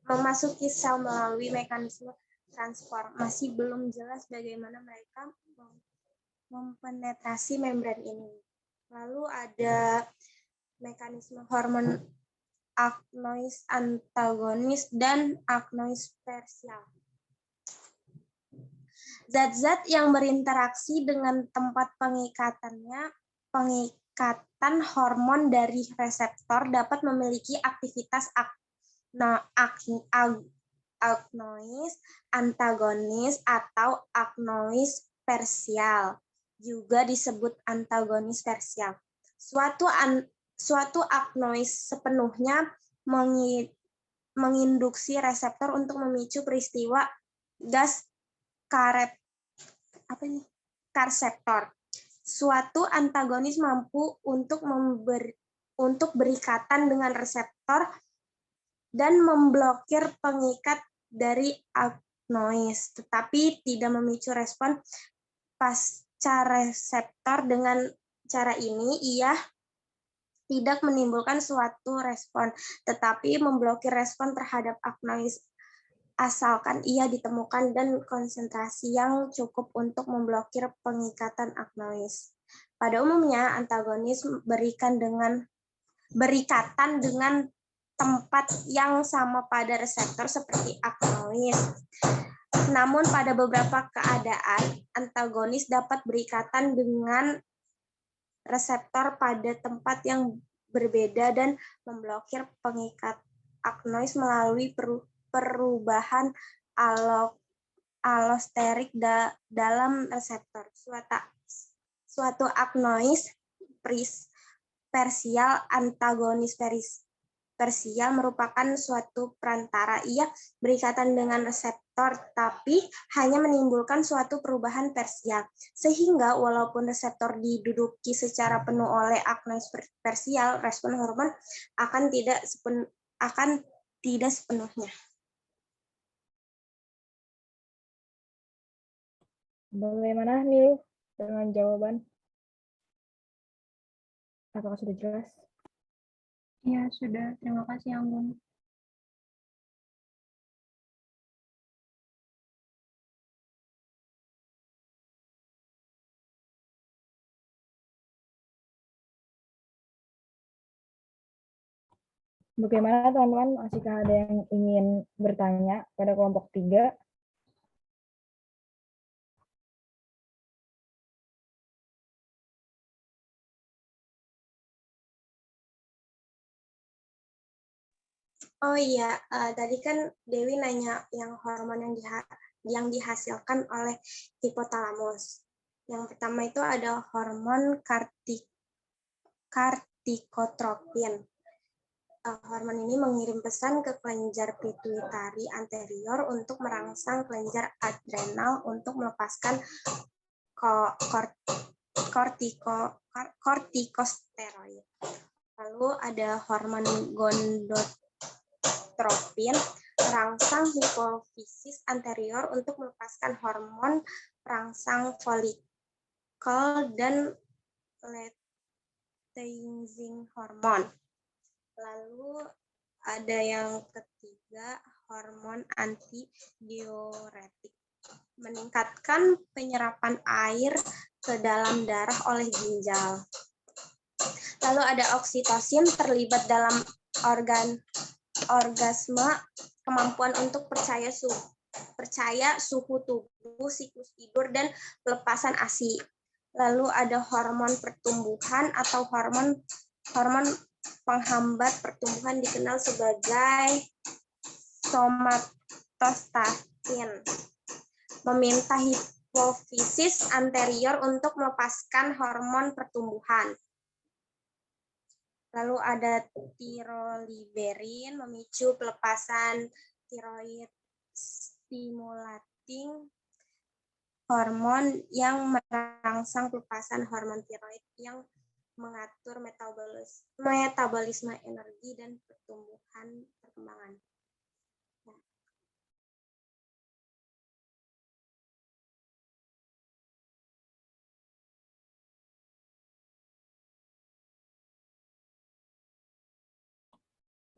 C: memasuki sel melalui mekanisme transport. Masih belum jelas bagaimana mereka mempenetrasi membran ini. Lalu ada mekanisme hormon aknois antagonis dan aknois tersial. Zat-zat yang berinteraksi dengan tempat pengikatan hormon dari reseptor dapat memiliki aktivitas aknois antagonis atau aknois tersial, juga disebut antagonis tersial. Suatu aknois sepenuhnya menginduksi reseptor untuk memicu peristiwa gas karseptor. Suatu antagonis mampu untuk berikatan dengan reseptor dan memblokir pengikat dari aknois, tetapi tidak memicu respon pasca reseptor. Dengan cara ini, ia tidak menimbulkan suatu respon, tetapi memblokir respon terhadap aknois asalkan ia ditemukan dan konsentrasi yang cukup untuk memblokir pengikatan aknois. Pada umumnya, antagonis berikatan dengan tempat yang sama pada reseptor seperti aknois. Namun pada beberapa keadaan, antagonis dapat berikatan dengan reseptor pada tempat yang berbeda dan memblokir pengikat aknois melalui perubahan allosterik dalam reseptor. Suatu aknois tersial antagonis tersial merupakan suatu perantara. Ia berikatan dengan reseptor, tapi hanya menimbulkan suatu perubahan tersial. Sehingga walaupun reseptor diduduki secara penuh oleh aknois tersial, respon hormon akan tidak sepenuhnya.
B: Bagaimana nih dengan jawaban? Apakah sudah jelas?
H: Ya, sudah. Terima kasih, Anggun.
B: Bagaimana teman-teman? Masihkah ada yang ingin bertanya pada kelompok 3?
C: Oh iya, tadi kan Dewi nanya yang hormon yang dihasilkan oleh hipotalamus. Yang pertama itu ada hormon kortikotropin. Hormon ini mengirim pesan ke kelenjar pituitari anterior untuk merangsang kelenjar adrenal untuk melepaskan kortikosteroid. Lalu ada hormon gonadotropin, merangsang hipofisis anterior untuk melepaskan hormon perangsang folikel dan luteinizing hormon. Lalu ada yang ketiga, hormon antidiuretik, meningkatkan penyerapan air ke dalam darah oleh ginjal. Lalu ada oksitosin, terlibat dalam orgasme, kemampuan untuk percaya suhu tubuh, siklus tidur, dan pelepasan ASI. Lalu ada hormon pertumbuhan atau hormon penghambat pertumbuhan dikenal sebagai somatostatin, meminta hipofisis anterior untuk melepaskan hormon pertumbuhan. Lalu ada tiroliberin, memicu pelepasan tiroid stimulating hormon yang merangsang pelepasan hormon tiroid yang mengatur metabolisme energi dan perkembangan.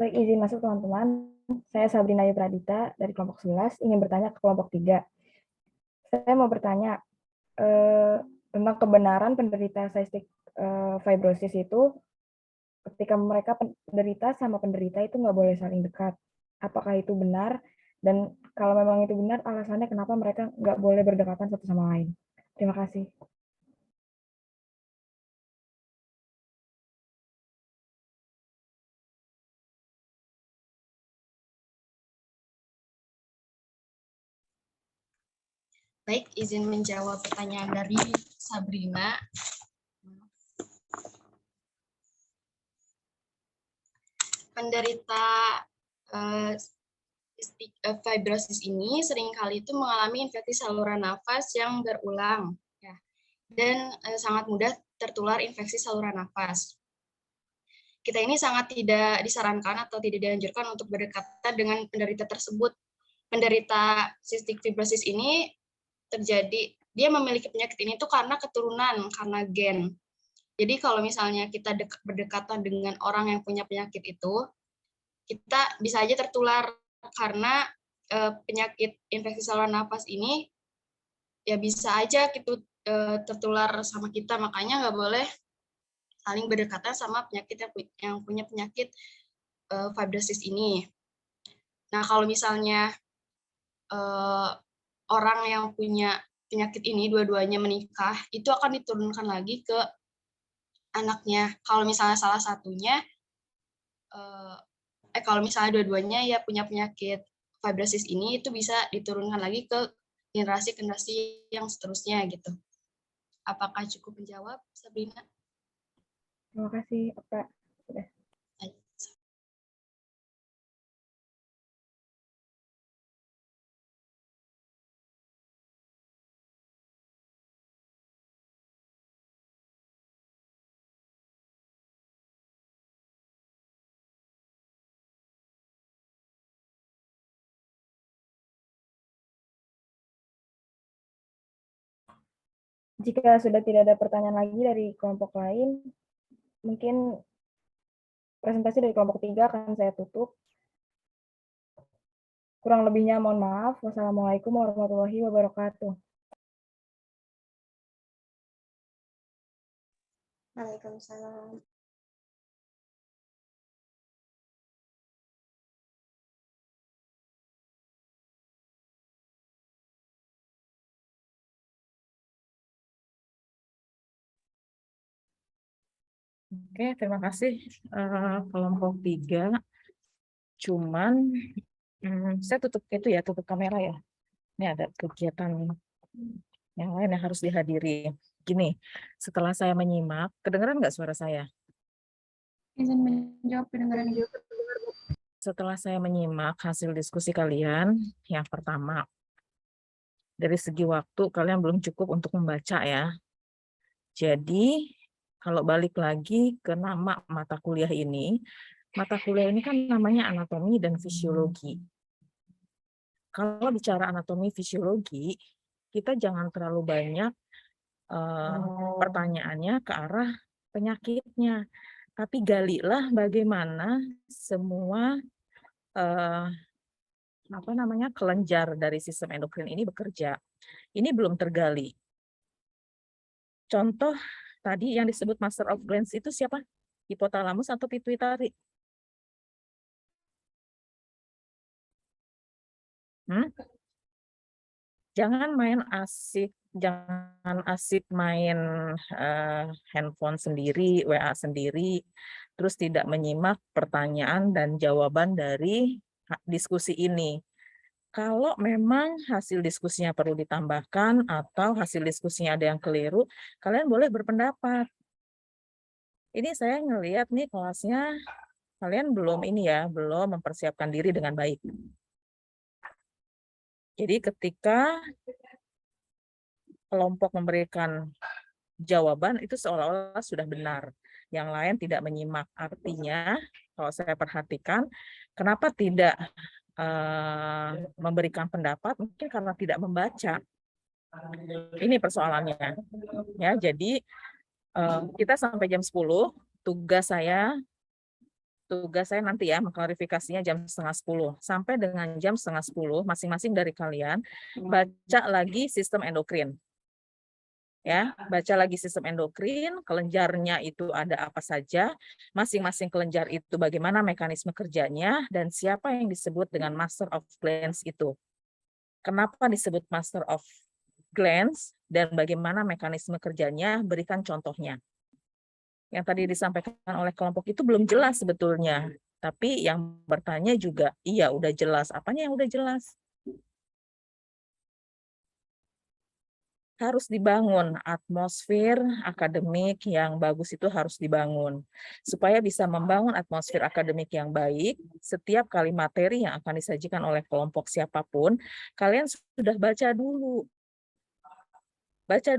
B: Baik, izin masuk teman-teman. Saya Sabrina Pradita dari kelompok 11, ingin bertanya ke kelompok 3. Saya mau bertanya tentang kebenaran penderita cystic fibrosis itu ketika mereka penderita sama penderita itu nggak boleh saling dekat. Apakah itu benar? Dan kalau memang itu benar, alasannya kenapa mereka nggak boleh berdekatan satu sama lain? Terima kasih.
E: Baik, izin menjawab pertanyaan dari Sabrina. Penderita fibrosis ini seringkali itu mengalami infeksi saluran nafas yang berulang, ya, dan sangat mudah tertular infeksi saluran nafas. Kita ini sangat tidak disarankan atau tidak dianjurkan untuk berdekatan dengan penderita tersebut. Penderita cystic fibrosis ini dia memiliki penyakit ini itu karena keturunan, karena gen. Jadi kalau misalnya kita berdekatan dengan orang yang punya penyakit itu, kita bisa aja tertular karena penyakit infeksi saluran nafas ini ya bisa aja gitu tertular sama kita, makanya nggak boleh saling berdekatan sama penyakit yang punya penyakit fibrosis ini. Nah kalau misalnya orang yang punya penyakit ini dua-duanya menikah, itu akan diturunkan lagi ke anaknya. Kalau misalnya salah satunya kalau misalnya dua-duanya ya punya penyakit fibrosis ini, itu bisa diturunkan lagi ke generasi-generasi yang seterusnya gitu. Apakah cukup menjawab, Sabrina?
B: Terima kasih, Pak. Sudah. Jika sudah tidak ada pertanyaan lagi dari kelompok lain, mungkin presentasi dari kelompok 3 akan saya tutup. Kurang lebihnya mohon maaf. Wassalamualaikum warahmatullahi wabarakatuh.
C: Waalaikumsalam.
A: Oke, terima kasih kelompok 3. Cuman saya tutup itu ya, tutup kamera ya. Ini ada kegiatan yang lain yang harus dihadiri. Gini, setelah saya menyimak, kedengeran nggak suara saya?
H: Izin menjawab kedengaran.
A: Setelah saya menyimak hasil diskusi kalian, yang pertama, dari segi waktu kalian belum cukup untuk membaca ya. Jadi, kalau balik lagi ke nama mata kuliah ini kan namanya anatomi dan fisiologi. Kalau bicara anatomi fisiologi, kita jangan terlalu banyak pertanyaannya ke arah penyakitnya, tapi galilah bagaimana semua kelenjar dari sistem endokrin ini bekerja. Ini belum tergali. Contoh tadi yang disebut master of glands itu siapa? Hipotalamus atau pituitari? Jangan asik main handphone sendiri, WA sendiri, terus tidak menyimak pertanyaan dan jawaban dari diskusi ini. Kalau memang hasil diskusinya perlu ditambahkan atau hasil diskusinya ada yang keliru, kalian boleh berpendapat. Ini saya ngelihat nih kelasnya kalian belum mempersiapkan diri dengan baik. Jadi ketika kelompok memberikan jawaban itu seolah-olah sudah benar. Yang lain tidak menyimak. Artinya, kalau saya perhatikan, kenapa tidak memberikan pendapat? Mungkin karena tidak membaca. Ini persoalannya. Ya, jadi kita sampai jam 10, tugas saya nanti ya mengklarifikasinya jam 9:30. Sampai dengan jam 9:30, masing-masing dari kalian baca lagi sistem endokrin. Ya, baca lagi sistem endokrin, kelenjarnya itu ada apa saja, masing-masing kelenjar itu bagaimana mekanisme kerjanya, dan siapa yang disebut dengan master of glands itu. Kenapa disebut master of glands, dan bagaimana mekanisme kerjanya, berikan contohnya. Yang tadi disampaikan oleh kelompok itu belum jelas sebetulnya, tapi yang bertanya juga, iya udah jelas. Apanya yang udah jelas? Harus dibangun atmosfer akademik yang bagus, itu harus dibangun. Supaya bisa membangun atmosfer akademik yang baik, setiap kali materi yang akan disajikan oleh kelompok siapapun, kalian sudah baca dulu. Baca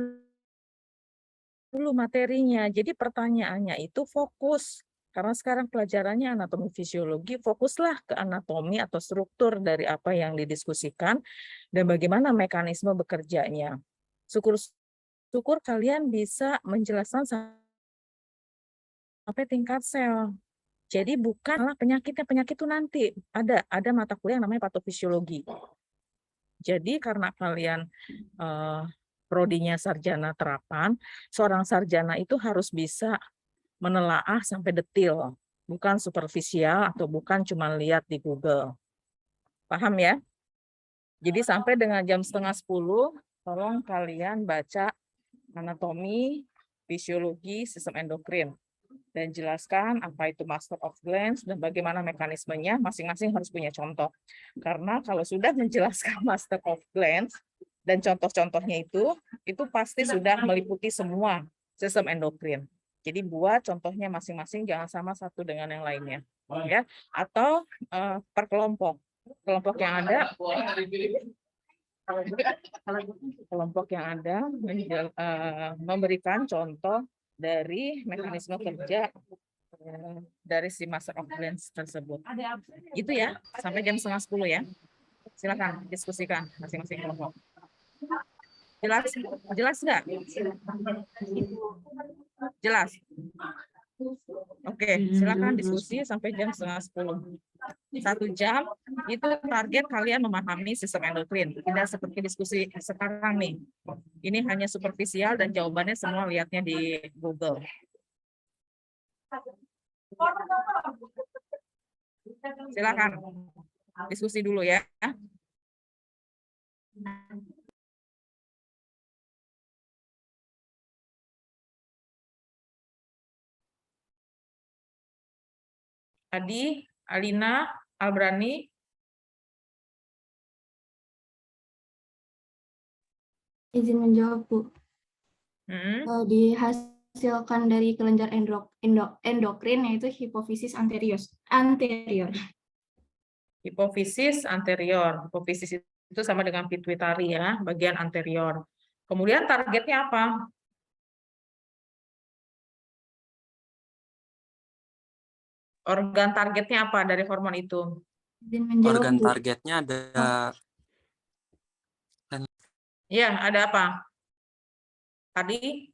A: dulu materinya. Jadi pertanyaannya itu fokus. Karena sekarang pelajarannya anatomi fisiologi, fokuslah ke anatomi atau struktur dari apa yang didiskusikan dan bagaimana mekanisme bekerjanya. Syukur kalian bisa menjelaskan sampai tingkat sel. Jadi bukanlah penyakit itu nanti. Ada mata kuliah yang namanya patofisiologi. Jadi karena kalian prodinya sarjana terapan, seorang sarjana itu harus bisa menelaah sampai detil, bukan superficial atau bukan cuma lihat di Google. Paham ya? Jadi sampai dengan jam 9:30, tolong kalian baca anatomi, fisiologi, sistem endokrin, dan jelaskan apa itu master of glands dan bagaimana mekanismenya, masing-masing harus punya contoh. Karena kalau sudah menjelaskan master of glands dan contoh-contohnya itu pasti sudah meliputi semua sistem endokrin. Jadi buat contohnya masing-masing, jangan sama satu dengan yang lainnya, ya. Atau per kelompok yang ada. Kelompok yang ada memberikan contoh dari mekanisme kerja dari si master of glands tersebut. Itu ya, sampai jam 9:30 ya. Silakan diskusikan masing-masing kelompok. Jelas nggak? Jelas? Oke, silakan diskusi sampai jam 9:30. 1 jam itu target kalian memahami sistem endokrin. Tidak seperti diskusi sekarang nih. Ini hanya superficial dan jawabannya semua lihatnya di Google. Silakan diskusi dulu ya. Adi, Alina, Albrani?
F: Izin menjawab, Bu. Dihasilkan dari kelenjar endokrin yaitu hipofisis anterior.
A: Hipofisis anterior. Hipofisis itu sama dengan pituitari ya, bagian anterior. Kemudian targetnya apa? Organ targetnya apa dari hormon itu?
F: Izin menjawab,
I: Organ
F: Bu.
I: targetnya ada
A: Ya, ada apa? Tadi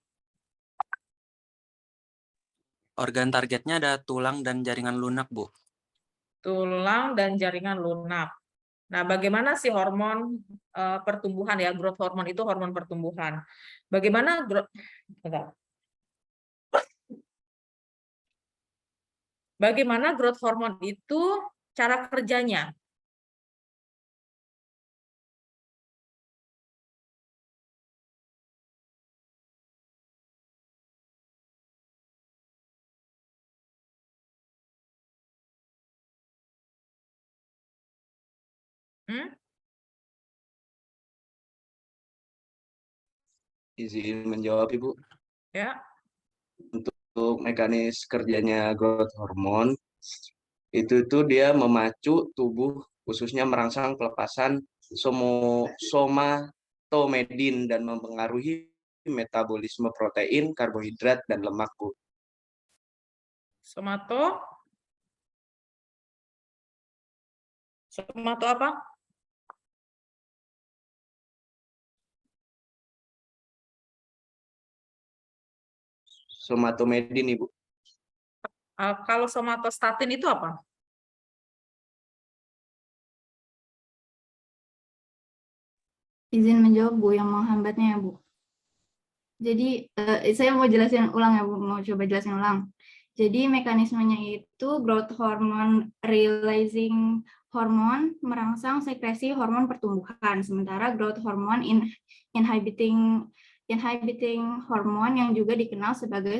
I: organ targetnya ada tulang dan jaringan lunak, Bu.
A: tulang dan jaringan lunak. Nah, bagaimana sih hormon pertumbuhan ya, growth hormone itu hormon pertumbuhan. Bagaimana growth hormone itu cara kerjanya?
J: Izin menjawab, Ibu.
A: Ya.
J: Untuk mekanis kerjanya growth hormone, itu dia memacu tubuh, khususnya merangsang pelepasan somatomedin dan mempengaruhi metabolisme protein, karbohidrat, dan lemak, Bu.
A: Somato apa?
J: Somatomedin, Ibu.
A: Kalau somatostatin itu apa?
F: Izin menjawab, Bu, yang menghambatnya ya, Bu. Jadi saya mau jelasin ulang ya, Bu, mau coba jelasin ulang. Jadi mekanismenya itu growth hormone releasing hormone merangsang sekresi hormon pertumbuhan, sementara growth hormone inhibiting hormone yang juga dikenal sebagai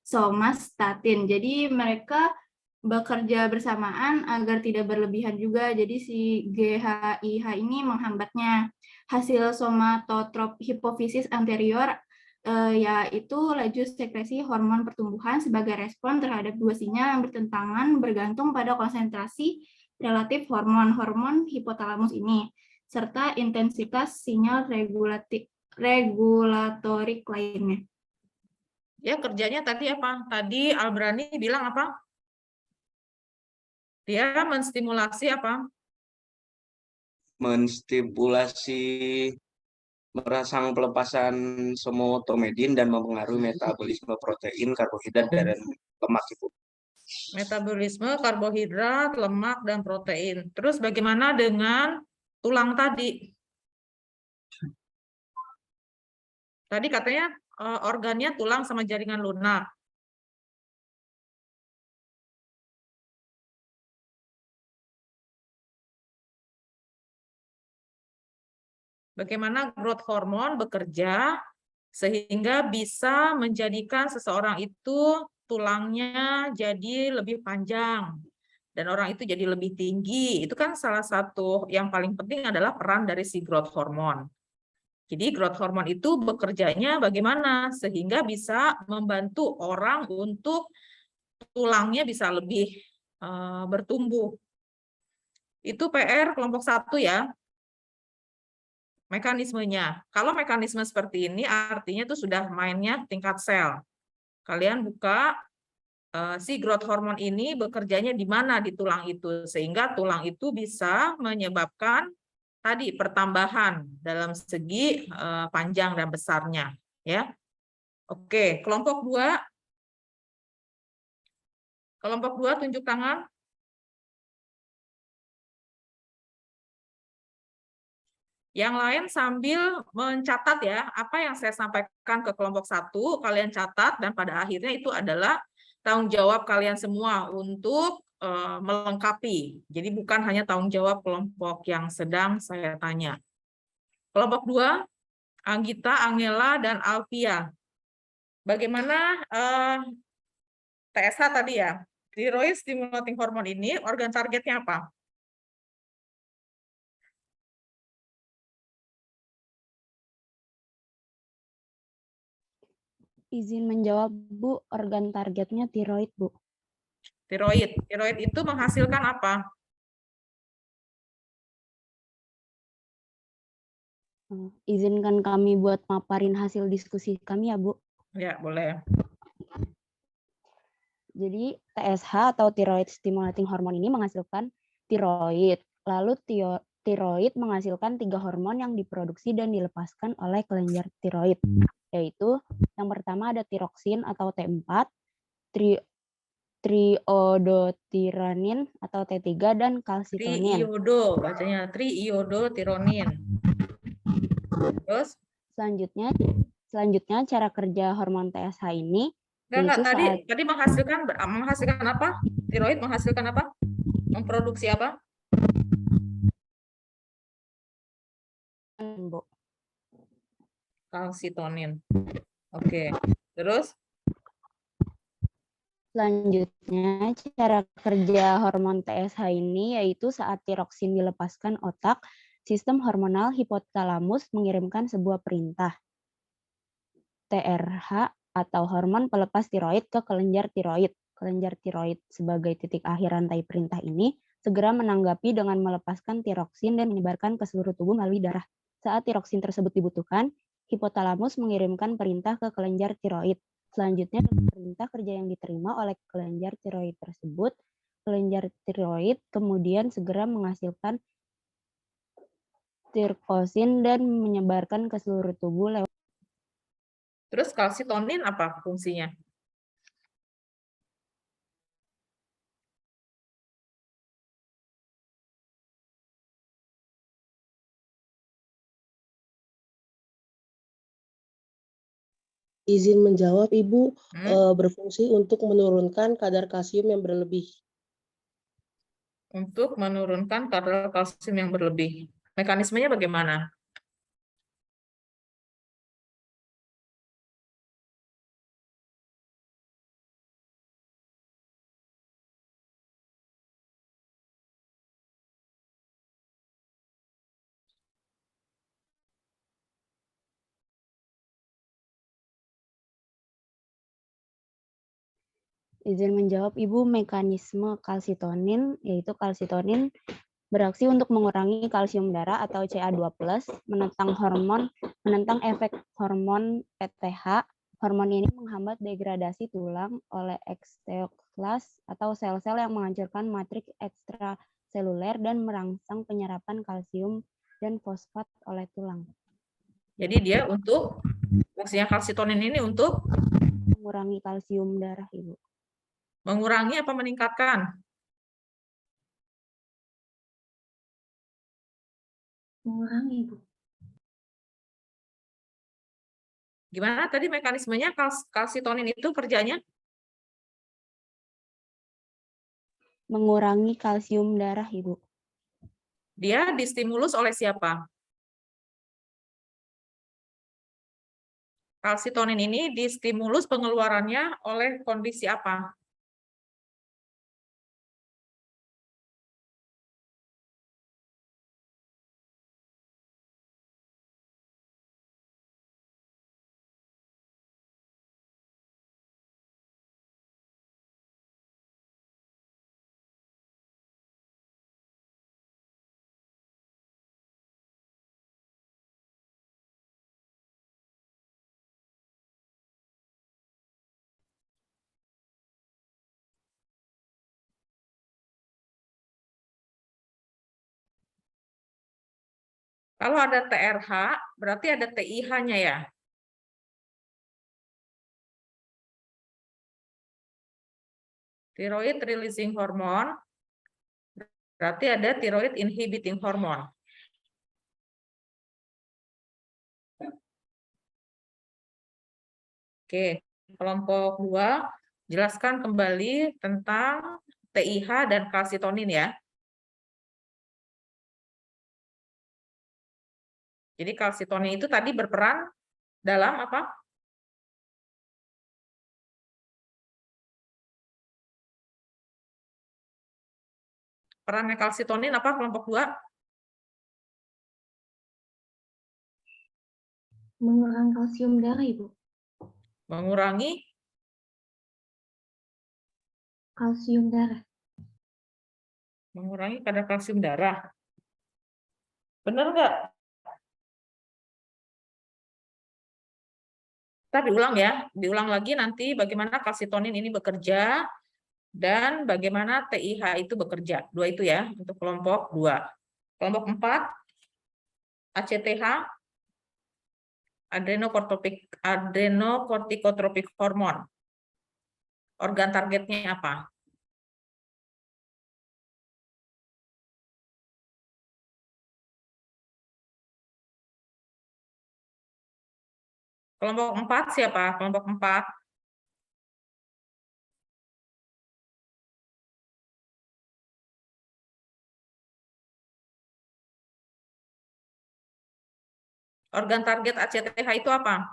F: somastatin. Jadi mereka bekerja bersamaan agar tidak berlebihan juga. Jadi si GHIH ini menghambatnya. Hasil somatotrop hipofisis anterior yaitu laju sekresi hormon pertumbuhan sebagai respon terhadap dua sinyal yang bertentangan bergantung pada konsentrasi relatif hormon hipotalamus ini serta intensitas sinyal regulatorik lainnya.
A: Ya, kerjanya tadi apa? Tadi Albrani bilang apa? Dia menstimulasi apa?
J: Menstimulasi merangsang pelepasan somatomedin dan mempengaruhi metabolisme protein, karbohidrat, dan lemak, Ibu.
A: Metabolisme, karbohidrat, lemak, dan protein. Terus bagaimana dengan tulang tadi? Tadi katanya organnya tulang sama jaringan lunak. Bagaimana growth hormone bekerja sehingga bisa menjadikan seseorang itu tulangnya jadi lebih panjang dan orang itu jadi lebih tinggi. Itu kan salah satu yang paling penting adalah peran dari si growth hormone. Jadi growth hormone itu bekerjanya bagaimana sehingga bisa membantu orang untuk tulangnya bisa lebih bertumbuh. Itu PR kelompok 1 ya. Mekanismenya. Kalau mekanisme seperti ini artinya itu sudah mainnya tingkat sel. Kalian buka si growth hormone ini bekerjanya di mana di tulang itu sehingga tulang itu bisa menyebabkan tadi pertambahan dalam segi panjang dan besarnya ya. Oke, kelompok 2. Kelompok 2 tunjuk tangan. Yang lain sambil mencatat ya, apa yang saya sampaikan ke kelompok 1, kalian catat dan pada akhirnya itu adalah tanggung jawab kalian semua untuk melengkapi. Jadi bukan hanya tanggung jawab kelompok yang sedang saya tanya. Kelompok 2, Anggita, Angela, dan Alfia. Bagaimana TSH tadi ya? Tiroid stimulating hormone ini organ targetnya apa?
G: Izin menjawab, Bu. Organ targetnya tiroid, Bu.
A: Tiroid. Tiroid itu menghasilkan apa?
G: Izinkan kami buat maparin hasil diskusi kami ya, Bu.
A: Ya, boleh.
G: Jadi TSH atau thyroid stimulating hormone ini menghasilkan tiroid. Lalu tiroid menghasilkan 3 hormon yang diproduksi dan dilepaskan oleh kelenjar tiroid, yaitu yang pertama ada tiroksin atau T4, triiodotiranin atau T3, dan kalsitonin.
A: Triiodo, bacanya triiodotironin. Terus?
G: Selanjutnya cara kerja hormon TSH ini
A: Enggak, tadi menghasilkan apa? Tiroid menghasilkan apa? Memproduksi apa? Kalsitonin. Oke. Terus?
G: Selanjutnya, cara kerja hormon TSH ini yaitu saat tiroksin dilepaskan otak, sistem hormonal hipotalamus mengirimkan sebuah perintah TRH atau hormon pelepas tiroid ke kelenjar tiroid. Kelenjar tiroid sebagai titik akhir rantai perintah ini segera menanggapi dengan melepaskan tiroksin dan menyebarkan ke seluruh tubuh melalui darah. Saat tiroksin tersebut dibutuhkan, hipotalamus mengirimkan perintah ke kelenjar tiroid. Selanjutnya, perintah kerja yang diterima oleh kelenjar tiroid tersebut, kelenjar tiroid kemudian segera menghasilkan tiroksin dan menyebarkan ke seluruh tubuh lewat.
A: Terus kalsitonin apa fungsinya?
K: Izin menjawab, Ibu. Berfungsi untuk menurunkan kadar kalsium yang berlebih.
A: Untuk menurunkan kadar kalsium yang berlebih. Mekanismenya bagaimana?
G: Izin menjawab, Ibu. Mekanisme kalsitonin, yaitu kalsitonin beraksi untuk mengurangi kalsium darah atau Ca2+, menentang efek hormon PTH. Hormon ini menghambat degradasi tulang oleh osteoklas atau sel-sel yang menghancurkan matriks ekstraseluler dan merangsang penyerapan kalsium dan fosfat oleh tulang.
A: Jadi dia untuk fungsinya kalsitonin ini untuk
G: mengurangi kalsium darah, Ibu.
A: Mengurangi apa meningkatkan?
F: Mengurangi, Ibu.
A: Gimana tadi mekanismenya kalsitonin itu kerjanya?
G: Mengurangi kalsium darah, Ibu.
A: Dia distimulus oleh siapa? Kalsitonin ini distimulus pengeluarannya oleh kondisi apa? Kalau ada TRH, berarti ada TIH-nya ya? Thyroid releasing hormone, berarti ada thyroid inhibiting hormone. Oke, kelompok 2, jelaskan kembali tentang TIH dan kalsitonin ya. Jadi kalsitonin itu tadi berperan dalam apa? Perannya kalsitonin apa kelompok 2?
F: Mengurangi kalsium darah, Ibu.
A: Mengurangi
F: Kalsium darah.
A: mengurangi kadar kalsium darah. Benar nggak? Kita diulang lagi nanti bagaimana kalsitonin ini bekerja dan bagaimana TIH itu bekerja. 2 itu ya untuk kelompok 2. Kelompok 4 ACTH adrenokortikotropik hormon. Organ targetnya apa? Kelompok 4 siapa? Kelompok 4. Organ target ACTH itu apa?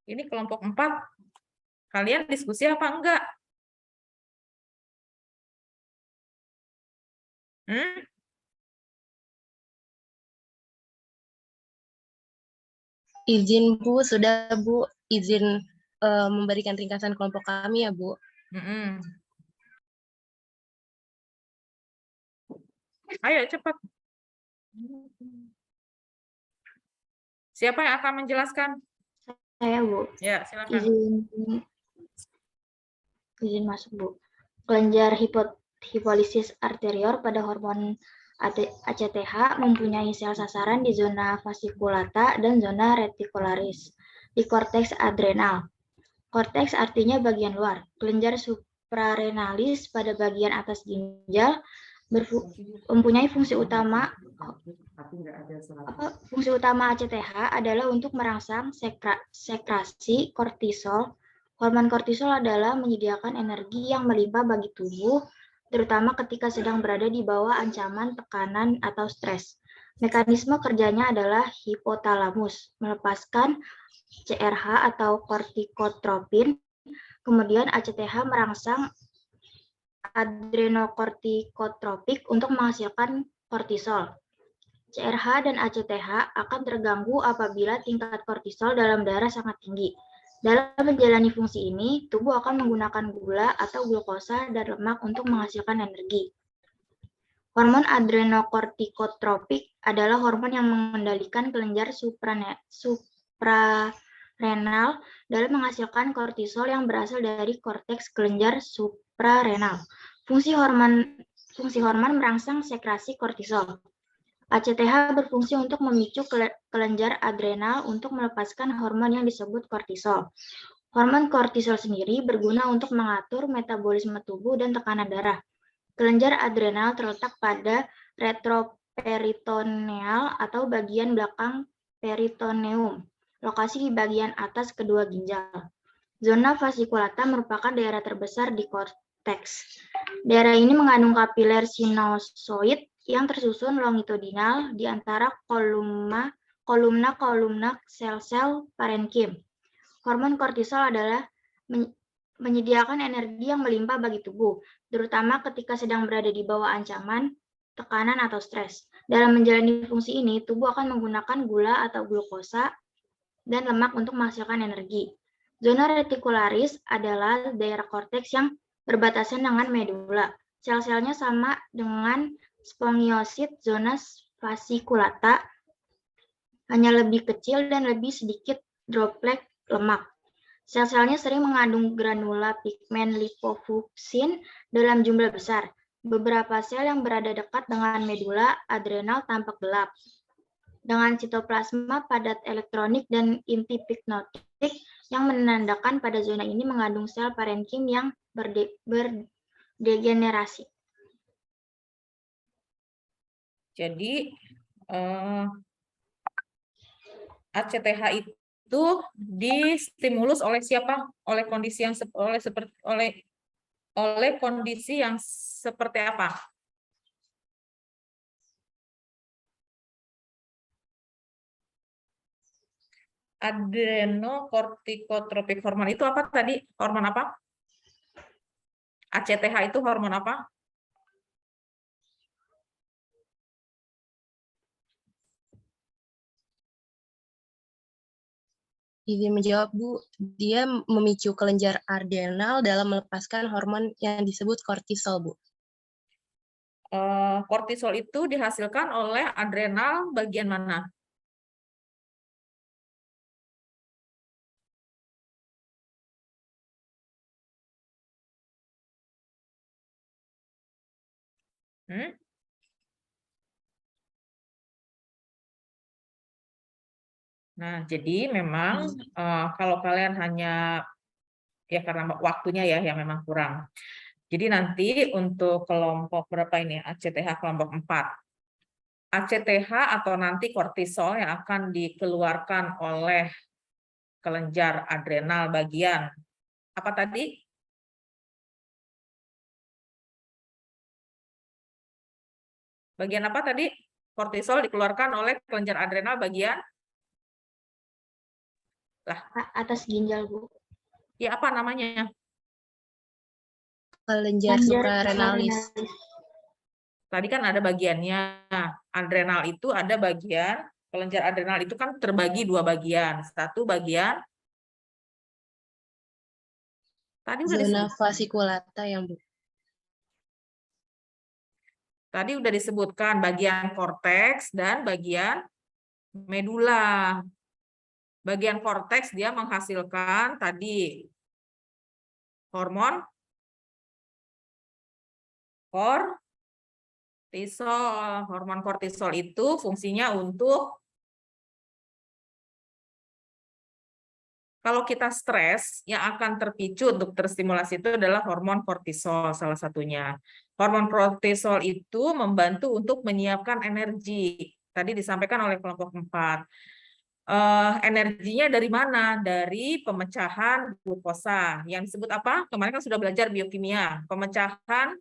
A: Ini kelompok 4. Kalian diskusi apa enggak?
E: Izin Bu, sudah Bu, izin memberikan ringkasan kelompok kami ya Bu.
A: Ayo cepat. Siapa yang akan menjelaskan?
F: Saya, Bu.
A: Ya, silakan.
F: Izin masuk, Bu. Kelenjar hipolisis arterior pada hormon ACTH mempunyai sel sasaran di zona fasciculata dan zona reticularis di korteks adrenal. Korteks artinya bagian luar. Kelenjar suprarenalis pada bagian atas ginjal mempunyai fungsi utama. Fungsi utama ACTH adalah untuk merangsang sekrasi kortisol. Hormon kortisol adalah menyediakan energi yang melimpah bagi tubuh, terutama ketika sedang berada di bawah ancaman tekanan atau stres. Mekanisme kerjanya adalah hipotalamus melepaskan CRH atau kortikotropin, kemudian ACTH merangsang adrenokortikotropik untuk menghasilkan kortisol. CRH dan ACTH akan terganggu apabila tingkat kortisol dalam darah sangat tinggi. Dalam menjalani fungsi ini, tubuh akan menggunakan gula atau glukosa dan lemak untuk menghasilkan energi. Hormon adrenokortikotropik adalah hormon yang mengendalikan kelenjar suprarenal dalam menghasilkan kortisol yang berasal dari korteks kelenjar suprarenal. Fungsi hormon merangsang sekrasi kortisol. ACTH berfungsi untuk memicu kelenjar adrenal untuk melepaskan hormon yang disebut kortisol. Hormon kortisol sendiri berguna untuk mengatur metabolisme tubuh dan tekanan darah. Kelenjar adrenal terletak pada retroperitoneal atau bagian belakang peritoneum, lokasi di bagian atas kedua ginjal. Zona fasciculata merupakan daerah terbesar di korteks. Daerah ini mengandung kapiler sinusoid yang tersusun longitudinal di antara kolumna sel-sel parenkim. Hormon kortisol adalah menyediakan energi yang melimpah bagi tubuh, terutama ketika sedang berada di bawah ancaman, tekanan, atau stres. Dalam menjalani fungsi ini, tubuh akan menggunakan gula atau glukosa dan lemak untuk menghasilkan energi. Zona reticularis adalah daerah korteks yang berbatasan dengan medula. Sel-selnya sama dengan spongiosit zona fasciculata, hanya lebih kecil dan lebih sedikit droplet lemak. Sel-selnya sering mengandung granula pigmen lipofuscin dalam jumlah besar. Beberapa sel yang berada dekat dengan medula adrenal tampak gelap, dengan sitoplasma padat elektronik dan inti pignotik yang menandakan pada zona ini mengandung sel parenkim yang berdegenerasi.
A: Jadi ACTH itu distimulus oleh siapa? Oleh kondisi yang oleh kondisi yang seperti apa? Adrenokortikotropik hormon itu apa tadi? Hormon apa? ACTH itu hormon apa?
E: Izin menjawab, Bu. Dia memicu kelenjar adrenal dalam melepaskan hormon yang disebut kortisol, Bu.
A: Kortisol itu dihasilkan oleh adrenal bagian mana? Nah, jadi memang kalau kalian hanya ya karena waktunya ya yang memang kurang. Jadi nanti untuk kelompok berapa ini? ACTH kelompok 4. ACTH atau nanti kortisol yang akan dikeluarkan oleh kelenjar adrenal bagian apa tadi? Bagian apa tadi? Kortisol dikeluarkan oleh kelenjar adrenal bagian lah
G: atas ginjal, Bu.
A: ya apa namanya?
E: Kelenjar suprarenalis.
A: Tadi kan ada bagiannya. Adrenal itu ada bagian, kelenjar adrenal itu kan terbagi 2 bagian. Satu bagian tadi udah
E: Zona vasikulata yang, Bu.
A: Tadi udah disebutkan bagian korteks dan bagian medula. Bagian korteks dia menghasilkan tadi hormon kortisol. Hormon kortisol itu fungsinya untuk kalau kita stres, yang akan terpicu untuk terstimulasi itu adalah hormon kortisol salah satunya. Hormon kortisol itu membantu untuk menyiapkan energi. Tadi disampaikan oleh kelompok 4. Energinya dari mana? Dari pemecahan glukosa. Yang disebut apa? Kemarin kan sudah belajar biokimia. Pemecahan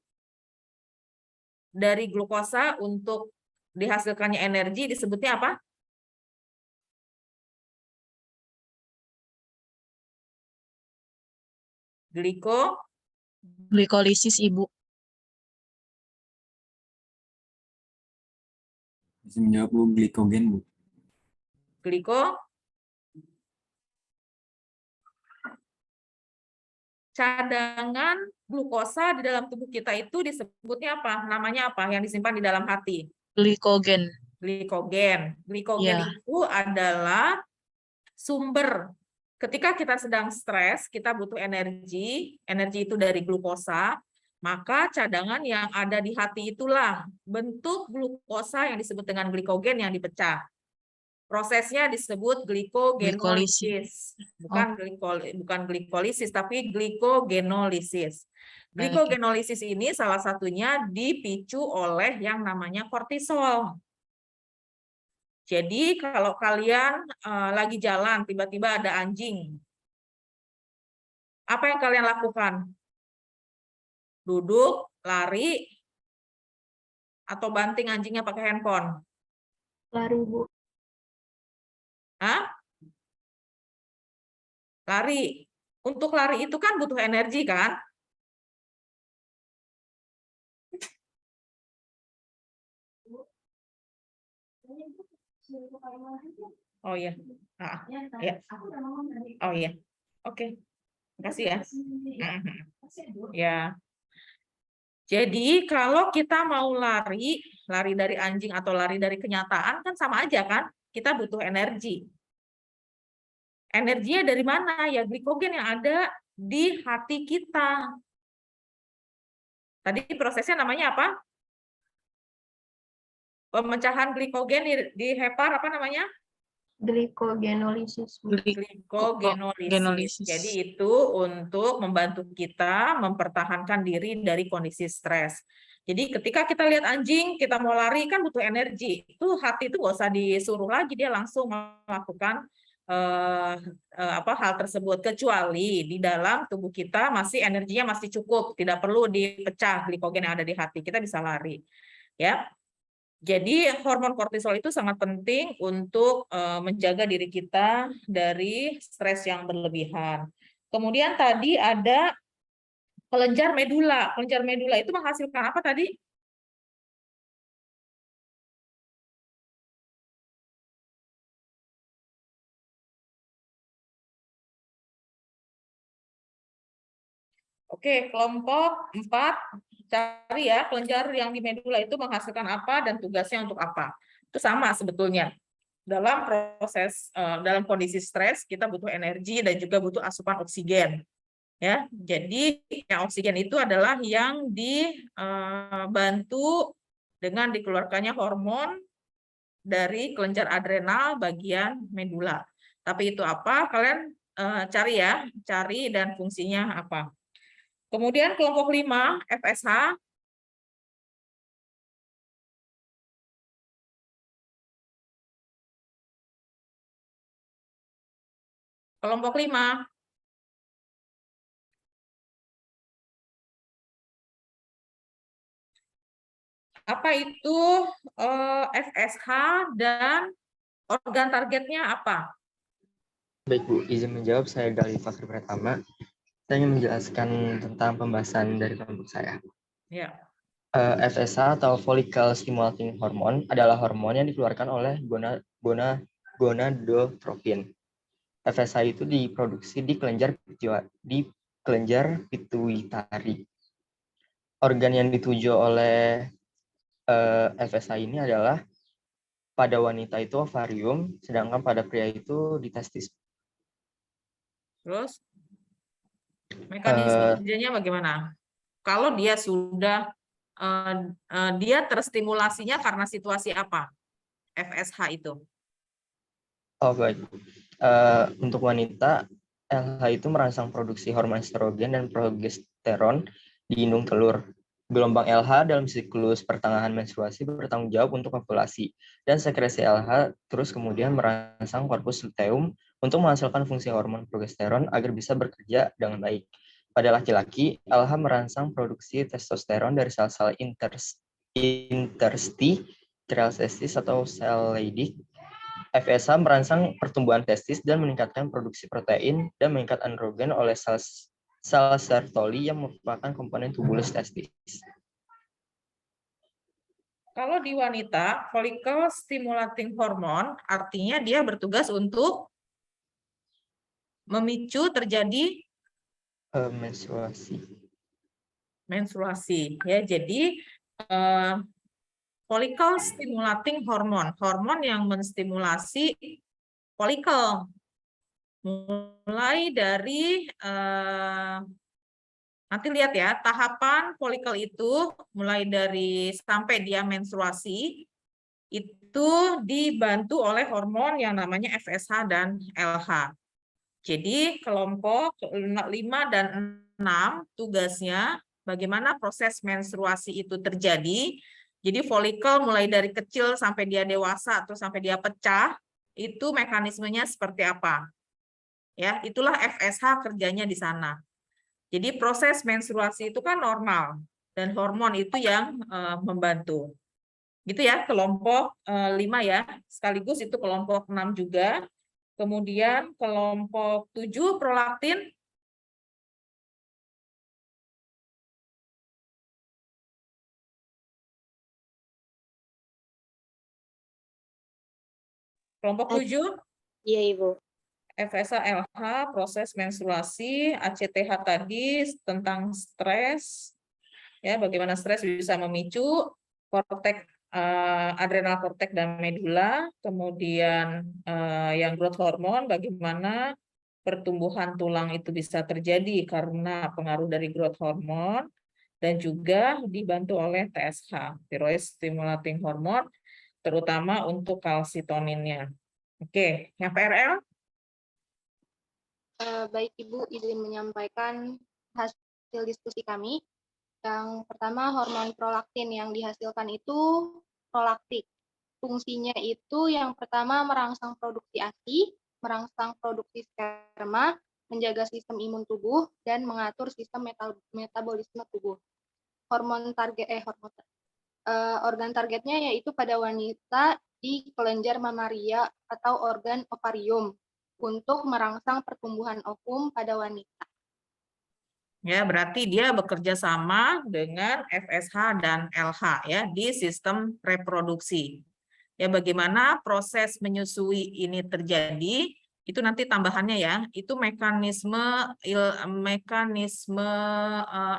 A: dari glukosa untuk dihasilkannya energi disebutnya apa?
E: Glikolisis, Ibu.
L: Bisa menjawab, Bu, glikogen, Bu.
A: Cadangan glukosa di dalam tubuh kita itu disebutnya apa? Namanya apa? Yang disimpan di dalam hati?
E: Glikogen.
A: Glikogen. Glikogen itu adalah sumber. Ketika kita sedang stres, kita butuh energi. Energi itu dari glukosa. Maka cadangan yang ada di hati itulah bentuk glukosa yang disebut dengan glikogen yang dipecah. Prosesnya disebut glikogenolysis. Bukan glikolisis, tapi glikogenolysis. Glikogenolysis ini salah satunya dipicu oleh yang namanya kortisol. Jadi kalau kalian lagi jalan, tiba-tiba ada anjing. Apa yang kalian lakukan? Duduk, lari, atau banting anjingnya pakai handphone?
G: Lari, Bu.
A: Hah? Lari. Untuk lari itu kan butuh energi, kan? Oh iya. Ya. Oh iya. Oke. Makasih ya. Ya. Jadi kalau kita mau lari dari anjing atau lari dari kenyataan kan sama aja kan? Kita butuh energi. Energinya dari mana? Ya glikogen yang ada di hati kita. Tadi prosesnya namanya apa? Pemecahan glikogen di hepar apa namanya?
H: Glycogenolisis.
A: Glikogenolysis. Jadi itu untuk membantu kita mempertahankan diri dari kondisi stres. Jadi ketika kita lihat anjing, kita mau lari kan butuh energi. Itu hati itu nggak usah disuruh lagi, dia langsung melakukan hal tersebut, kecuali di dalam tubuh kita masih energinya masih cukup, tidak perlu dipecah glikogen yang ada di hati, kita bisa lari. Ya. Jadi hormon kortisol itu sangat penting untuk menjaga diri kita dari stres yang berlebihan. Kemudian tadi ada kelenjar medula. Kelenjar medula itu menghasilkan apa tadi? Oke, kelompok 4, cari ya kelenjar yang di medula itu menghasilkan apa dan tugasnya untuk apa. Itu sama sebetulnya. Dalam proses, dalam kondisi stres, kita butuh energi dan juga butuh asupan oksigen. Ya, jadi yang oksigen itu adalah yang dibantu dengan dikeluarkannya hormon dari kelenjar adrenal bagian medula. Tapi itu apa? Kalian cari ya, cari dan fungsinya apa. Kemudian kelompok 5, FSH. Kelompok 5. Apa itu FSH dan organ targetnya apa?
M: Baik Bu, izin menjawab, saya Gali Fakri Pratama. Saya ingin menjelaskan tentang pembahasan dari kelompok saya.
A: Ya.
M: FSH atau follicle stimulating hormone adalah hormon yang dikeluarkan oleh gonadotropin. FSH itu diproduksi di kelenjar pituitari. Organ yang dituju oleh FSH ini adalah pada wanita itu ovarium, sedangkan pada pria itu di testis.
A: Terus mekanisme kerjanya bagaimana? Kalau dia sudah dia terstimulasinya karena situasi apa? FSH itu.
M: Oh baik. Untuk wanita, LH itu merangsang produksi hormon estrogen dan progesteron di indung telur. Gelombang LH dalam siklus pertengahan menstruasi bertanggung jawab untuk ovulasi, dan sekresi LH terus kemudian merangsang korpus luteum untuk menghasilkan fungsi hormon progesteron agar bisa bekerja dengan baik. Pada laki-laki, LH merangsang produksi testosteron dari sel-sel interstitial testis atau sel Leydig. FSH merangsang pertumbuhan testis dan meningkatkan produksi protein dan meningkat androgen oleh sel Sertoli yang merupakan komponen tubulus testis.
A: Kalau di wanita, follicle stimulating hormone artinya dia bertugas untuk memicu terjadi menstruasi. Ya, jadi follicle stimulating hormone, hormon yang menstimulasi follicle. Mulai dari nanti lihat ya, tahapan folikel itu mulai dari sampai dia menstruasi itu dibantu oleh hormon yang namanya FSH dan LH. Jadi kelompok 5 dan 6 tugasnya bagaimana proses menstruasi itu terjadi. Jadi folikel mulai dari kecil sampai dia dewasa atau sampai dia pecah, itu mekanismenya seperti apa? Ya, itulah FSH kerjanya di sana. Jadi proses menstruasi itu kan normal dan hormon itu yang membantu. Gitu ya, kelompok 5 ya. Sekaligus itu kelompok 6 juga. Kemudian kelompok 7 prolaktin. Kelompok 7?
G: Iya, Ibu.
A: FSH, LH, proses menstruasi, ACTH tadi tentang stres, ya bagaimana stres bisa memicu korteks, adrenal korteks dan medula, kemudian yang growth hormone, bagaimana pertumbuhan tulang itu bisa terjadi karena pengaruh dari growth hormone, dan juga dibantu oleh TSH, thyroid stimulating hormone, terutama untuk kalsitoninnya. Oke, yang PRL?
N: Baik Ibu, izin menyampaikan hasil diskusi kami. Yang pertama, hormon prolaktin yang dihasilkan itu prolaktik. Fungsinya itu yang pertama merangsang produksi ASI, merangsang produksi sperma, menjaga sistem imun tubuh, dan mengatur sistem metabolisme tubuh. Organ targetnya yaitu pada wanita di kelenjar mamaria atau organ ovarium untuk merangsang pertumbuhan ovum pada wanita.
A: Ya, berarti dia bekerja sama dengan FSH dan LH ya di sistem reproduksi. Ya, bagaimana proses menyusui ini terjadi? Itu nanti tambahannya ya. Itu mekanisme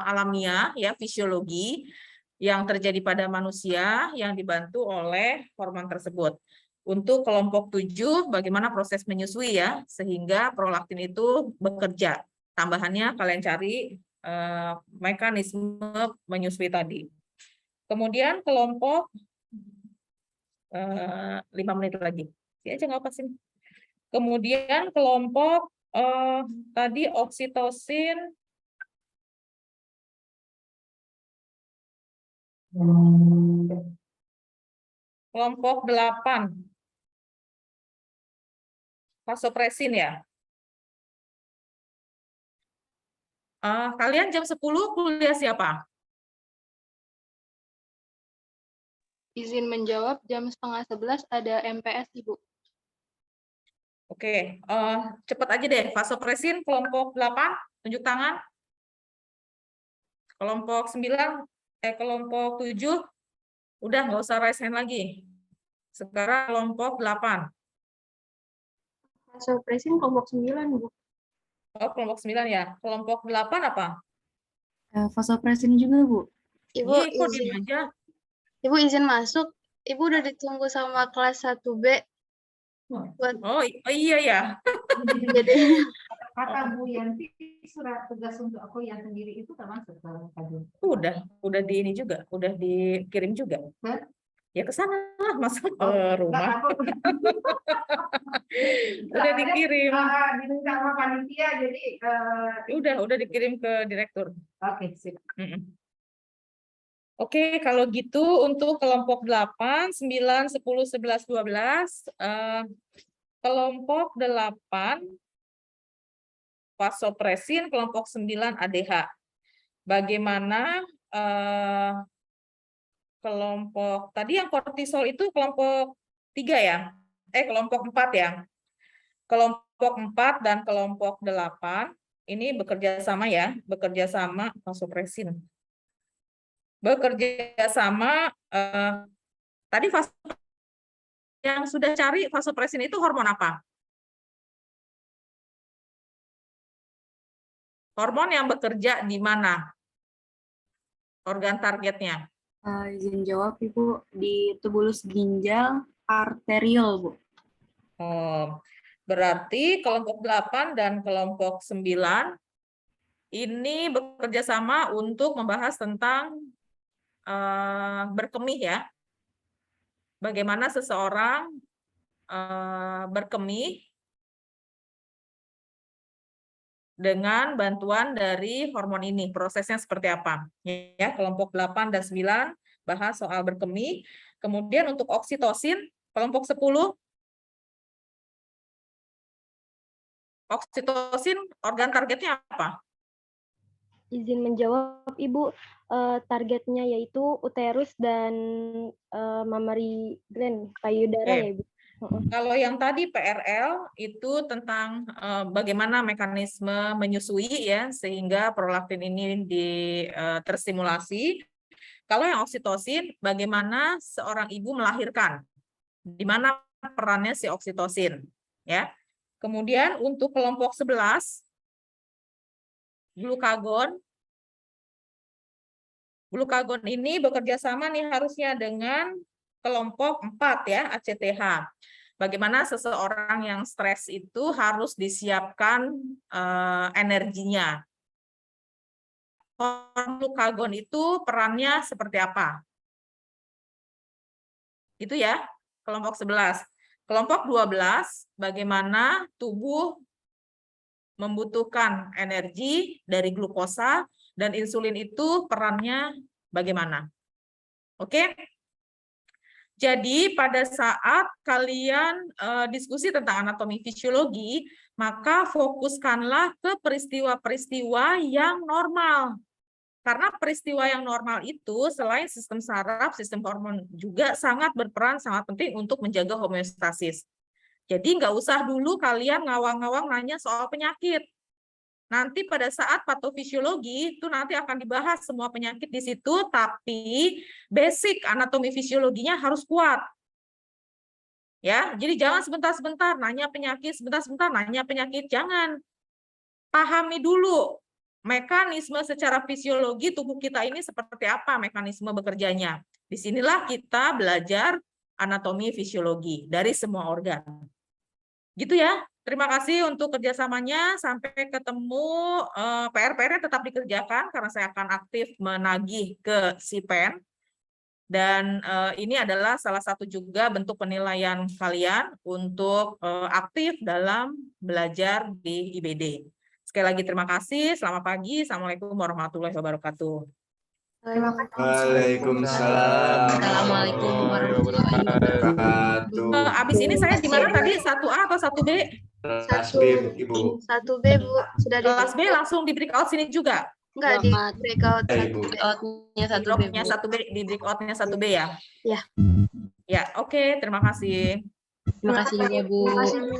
A: alamiah ya, fisiologi yang terjadi pada manusia yang dibantu oleh hormon tersebut. Untuk kelompok 7, bagaimana proses menyusui ya, sehingga prolaktin itu bekerja. Tambahannya kalian cari mekanisme menyusui tadi. Kemudian kelompok 5 menit lagi. Ini aja nggak apa sih. Kemudian kelompok tadi oksitosin. Kelompok 8. Vasopresin ya. Kalian jam 10 kuliah siapa?
N: Izin menjawab, jam 10:30 ada MPS, Ibu.
A: Oke, cepat aja deh. Vasopresin kelompok 8, tunjuk tangan. Kelompok 9, kelompok 7, udah nggak usah raise hand lagi. Sekarang kelompok 8.
D: Vasopresin kelompok 9, Bu.
A: Oh, kelompok 9 ya. Kelompok 8 apa?
D: Vasopresin juga, Bu.
C: Ibu
A: Kok
C: izin,
A: diem aja?
C: Ibu izin masuk. Ibu udah ditunggu sama kelas 1B.
A: Oh iya ya.
C: Jadi
O: Kata Bu Yanti, surat tugas untuk aku yang sendiri itu termasuk dalam kajian.
A: Udah di ini juga, udah dikirim juga. Ya ke sana lah, masa ke rumah. Udah dikirim.
O: Diminta sama panitia, jadi
A: udah dikirim ke direktur.
O: Oke, sip.
A: Oke, kalau gitu untuk kelompok 8, 9, 10, 11, 12, kelompok 8 vasopresin, kelompok 9 ADH. Bagaimana kelompok tadi yang kortisol itu kelompok 3 ya? Kelompok 4 ya. Kelompok 4 dan kelompok 8 ini bekerja sama ya, bekerja sama vasopresin. Bekerja sama tadi yang sudah cari vasopresin itu hormon apa? Hormon yang bekerja di mana? Organ targetnya?
D: Izin jawab, Ibu, di tubulus ginjal arterial, Bu.
A: Oh, berarti kelompok 8 dan kelompok 9 ini bekerja sama untuk membahas tentang berkemih ya. Bagaimana seseorang berkemih dengan bantuan dari hormon ini. Prosesnya seperti apa? Ya, kelompok 8 dan 9 bahas soal berkemih. Kemudian untuk oksitosin, kelompok 10. Oksitosin, organ targetnya apa?
B: Izin menjawab, Ibu. Targetnya yaitu uterus dan mammary gland, payudara ya, Ibu.
A: Kalau yang tadi PRL itu tentang bagaimana mekanisme menyusui ya sehingga prolaktin ini terstimulasi. Kalau yang oksitosin, bagaimana seorang ibu melahirkan? Di mana perannya si oksitosin, ya. Kemudian untuk kelompok 11 glukagon. Glukagon ini bekerja sama nih harusnya dengan kelompok 4 ya, ACTH. Bagaimana seseorang yang stres itu harus disiapkan energinya. Glukagon itu perannya seperti apa? Itu ya, kelompok 11. Kelompok 12, bagaimana tubuh membutuhkan energi dari glukosa dan insulin itu perannya bagaimana. Oke? Jadi pada saat kalian diskusi tentang anatomi fisiologi, maka fokuskanlah ke peristiwa-peristiwa yang normal. Karena peristiwa yang normal itu selain sistem saraf, sistem hormon juga sangat berperan, sangat penting untuk menjaga homeostasis. Jadi nggak usah dulu kalian ngawang-ngawang nanya soal penyakit. Nanti pada saat patofisiologi itu nanti akan dibahas semua penyakit di situ, tapi basic anatomi fisiologinya harus kuat. Ya, jadi jangan sebentar-sebentar nanya penyakit, sebentar-sebentar nanya penyakit, jangan. Pahami dulu mekanisme secara fisiologi tubuh kita ini seperti apa mekanisme bekerjanya. Disinilah kita belajar anatomi fisiologi dari semua organ. Gitu ya. Terima kasih untuk kerjasamanya. Sampai ketemu. PR-nya tetap dikerjakan karena saya akan aktif menagih ke SIPEN. Dan ini adalah salah satu juga bentuk penilaian kalian untuk aktif dalam belajar di IBD. Sekali lagi terima kasih. Selamat pagi. Assalamualaikum warahmatullahi wabarakatuh.
J: Waalaikumsalam.
P: Assalamualaikum warahmatullahi wabarakatuh.
A: Abis ini saya di mana tadi? 1A atau 1B?
J: Kelas B, Ibu.
N: 1B, Bu. Sudah di
A: Kelas B langsung di breakout sini juga?
N: Enggak, di breakout.
P: Breakout-nya 1B.
A: Breakout-nya 1B, di breakout-nya 1B ya?
N: Ya.
A: Ya, oke. Terima kasih.
P: Terima kasih juga, Bu.
N: Terima kasih, Bu.